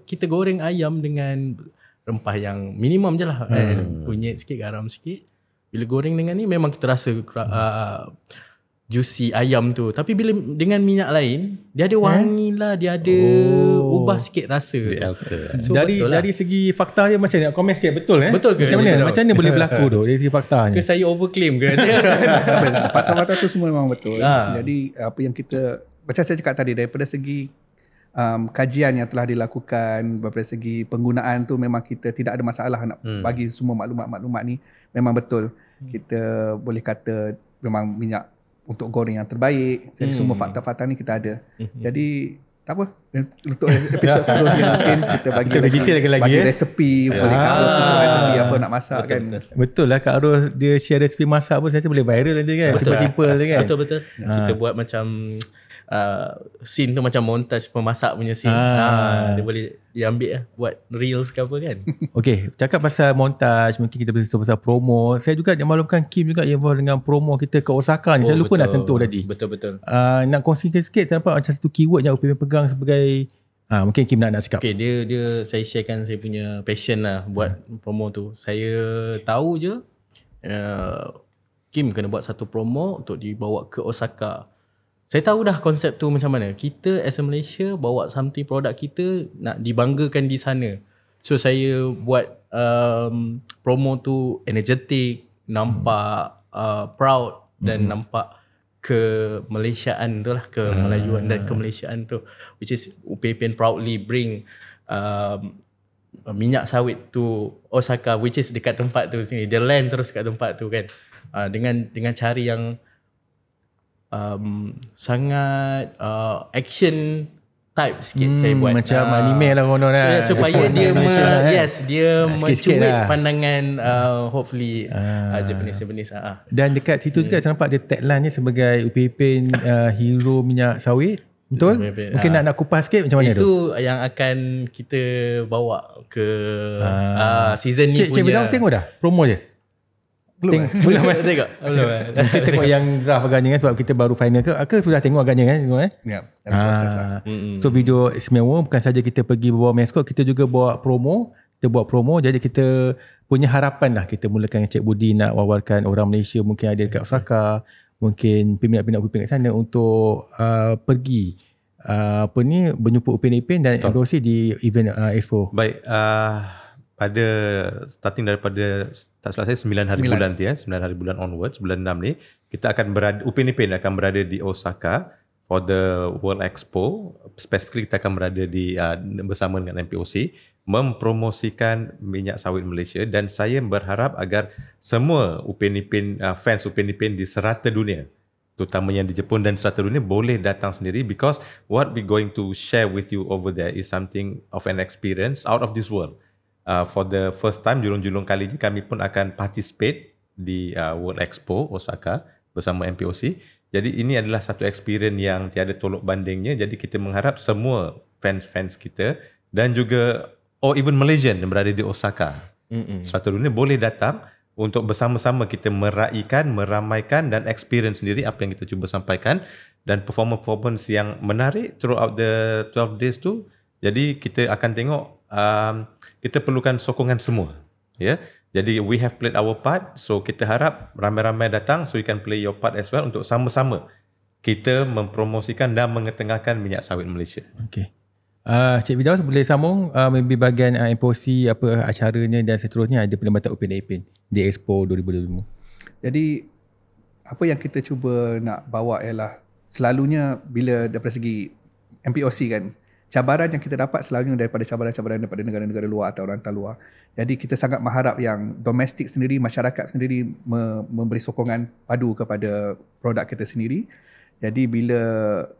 kita goreng ayam dengan rempah yang minimum je lah, kunyit sikit, garam sikit, bila goreng dengan ni memang kita rasa juicy ayam tu. Tapi bila dengan minyak lain, dia ada wangi lah, dia ada ubah sikit rasa. So, dari segi fakta dia macam ni, komen sikit, betul Betul ke? Macam mana? Macam mana boleh berlaku tu dari segi faktanya? Ke saya overclaim ke? Fakta-fakta tu semua memang betul. Jadi apa yang kita, macam saya cakap tadi, daripada segi kajian yang telah dilakukan, daripada segi penggunaan tu memang kita tidak ada masalah nak bagi semua maklumat-maklumat ni. Memang betul. Kita boleh kata memang minyak untuk goreng yang terbaik. Jadi semua fakta-fakta ni kita ada. Jadi tak apa. Untuk episod seterusnya mungkin kita bagi Kita detail lagi, bagi ya. resepi boleh Kak Ros untuk resepi apa nak masak kan. Betul lah Kak Ros dia share resepi masak pun saya rasa boleh viral nanti kan. Simple-simple je kan. Betul. Kita buat macam scene tu macam montage pemasak punya scene. Dia boleh diambil lah buat reels ke apa kan. Okay, cakap pasal montaj, mungkin kita bersentuh pasal promo. Saya juga maklumkan Kim juga involved dengan promo kita ke Osaka ni. Saya lupa nak sentuh tadi. Betul. Nak kongsikan sikit, saya nampak macam satu keyword yang UPM pegang sebagai mungkin Kim nak cakap. Okay, dia saya sharekan saya punya passion lah buat promo tu. Saya tahu je Kim kena buat satu promo untuk dibawa ke Osaka. Saya tahu dah konsep tu macam mana. Kita as a Malaysia bawa something produk kita nak dibanggakan di sana. So saya buat promo tu energetic, nampak proud dan nampak ke-Malaysiaan tu lah, ke-Melayuan dan ke-Malaysiaan tu, which is UPM proudly bring minyak sawit to Osaka, which is dekat tempat tu sini. Dia land terus kat tempat tu kan. Dengan cari yang sangat action type sikit saya buat. Macam anime lah konon lah. Supaya dia dia sikit-sikit mencuit lah. pandangan hopefully Japanese. Dan dekat situ juga saya nampak dia tagline-nya sebagai UPM hero minyak sawit. Betul? Mungkin nak kupas sikit macam mana tu? Itu yang akan kita bawa ke season ni Cik Firdaus tengok dah promo je? Belum tengok. Kita tengok yang draft agaknya kan, sebab kita baru final ke sudah tengok agaknya kan? Ya, dalam proses lah. So video istimewa, bukan saja kita pergi bawa maskot, kita juga bawa promo. Kita buat promo, jadi kita punya harapan lah kita mulakan Cik Budi nak wawarkan orang Malaysia mungkin ada dekat Osaka, mungkin peminat-peminat UPM kat sana untuk pergi berjumpa UPM dan endorse di event Expo. Baik, pada starting daripada tak salah saya 9 hari bulan nanti 9 hari bulan onwards, bulan 6 ni kita akan berada, UPM akan berada di Osaka for the World Expo. Specifically kita akan berada di bersama dengan MPOC mempromosikan minyak sawit Malaysia, dan saya berharap agar semua UPM fans UPM di serata dunia, terutamanya di Jepun dan serata dunia, boleh datang sendiri, because what we going to share with you over there is something of an experience out of this world. For the first time, julung-julung kali ini kami pun akan participate di World Expo Osaka bersama MPOC. Jadi ini adalah satu experience yang tiada tolok bandingnya. Jadi kita mengharap semua fans-fans kita dan juga even Malaysian yang berada di Osaka, serata dunia, boleh datang untuk bersama-sama kita meraihkan, meramaikan dan experience sendiri apa yang kita cuba sampaikan, dan performance yang menarik throughout the 12 days tu. Jadi kita akan tengok kita perlukan sokongan semua, ya. Jadi we have played our part, so kita harap ramai-ramai datang, so you can play your part as well untuk sama-sama kita mempromosikan dan mengetengahkan minyak sawit Malaysia. Okay. Cik Firdaus boleh sambung maybe bahagian MPOC apa acaranya dan seterusnya, ada perlambatan UPM di Expo 2025. Jadi apa yang kita cuba nak bawa ialah selalunya bila daripada segi MPOC kan, cabaran yang kita dapat selalunya daripada cabaran-cabaran daripada negara-negara luar atau orang luar. Jadi kita sangat mengharap yang domestik sendiri, masyarakat sendiri memberi sokongan padu kepada produk kita sendiri. Jadi bila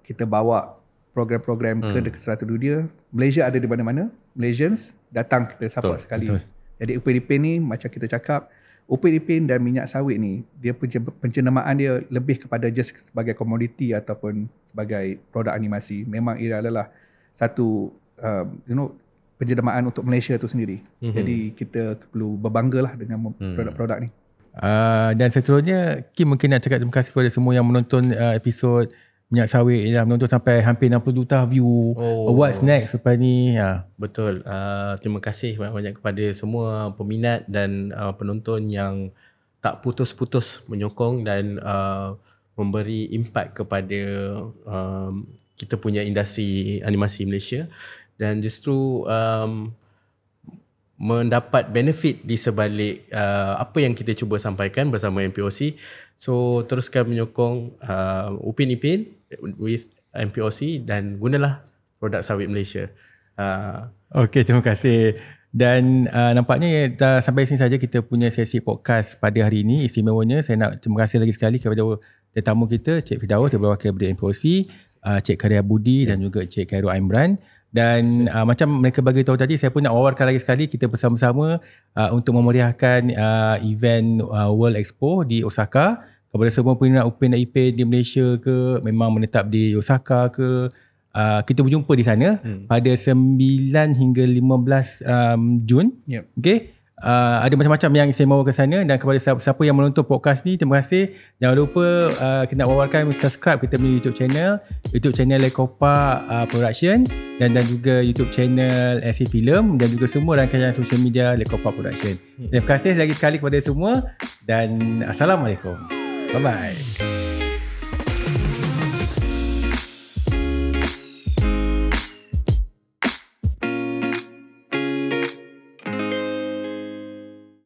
kita bawa program-program ke serata dunia, Malaysia ada di mana-mana, Malaysians datang kita support sekali. Betul. Jadi UPM ni macam kita cakap, UPM dan minyak sawit ni, dia penjenamaan dia lebih kepada just sebagai komoditi ataupun sebagai produk animasi. Memang ia adalah satu penjenamaan untuk Malaysia tu sendiri. Jadi kita perlu berbanggalah dengan produk-produk ni. Dan seterusnya Kim mungkin nak cakap terima kasih kepada semua yang menonton episod minyak sawit, dah menonton sampai hampir 60 juta view. What's next lepas ni? Betul. Terima kasih banyak-banyak kepada semua peminat dan penonton yang tak putus-putus menyokong dan memberi impact kepada kita punya industri animasi Malaysia, dan justru mendapat benefit di sebalik apa yang kita cuba sampaikan bersama MPOC. So teruskan menyokong Upin Ipin with MPOC dan gunalah produk sawit Malaysia. Okey, terima kasih. Dan nampaknya dah sampai sini saja kita punya sesi podcast pada hari ini. Istimewanya saya nak terima kasih lagi sekali kepada tetamu kita, Cik Firdaus, dia berwakil dari MPOC. Cik Karya Budi dan juga Cik Khairul Imran. Dan macam mereka bagi tahu tadi, saya pun nak wawarkan lagi sekali kita bersama-sama untuk memeriahkan event World Expo di Osaka. Kepada semua peminat Upin dan Ipin di Malaysia ke, memang menetap di Osaka ke, kita berjumpa di sana pada 9 hingga 15 Jun. Okay. Ada macam-macam yang istimewa ke sana. Dan kepada siapa yang menonton podcast ni, terima kasih. Jangan lupa kita nak wawarkan subscribe kita punya YouTube channel Lekopak Production dan juga YouTube channel SC Film dan juga semua rangkaian social media Lekopak Production. Terima kasih lagi sekali kepada semua dan Assalamualaikum. Bye bye.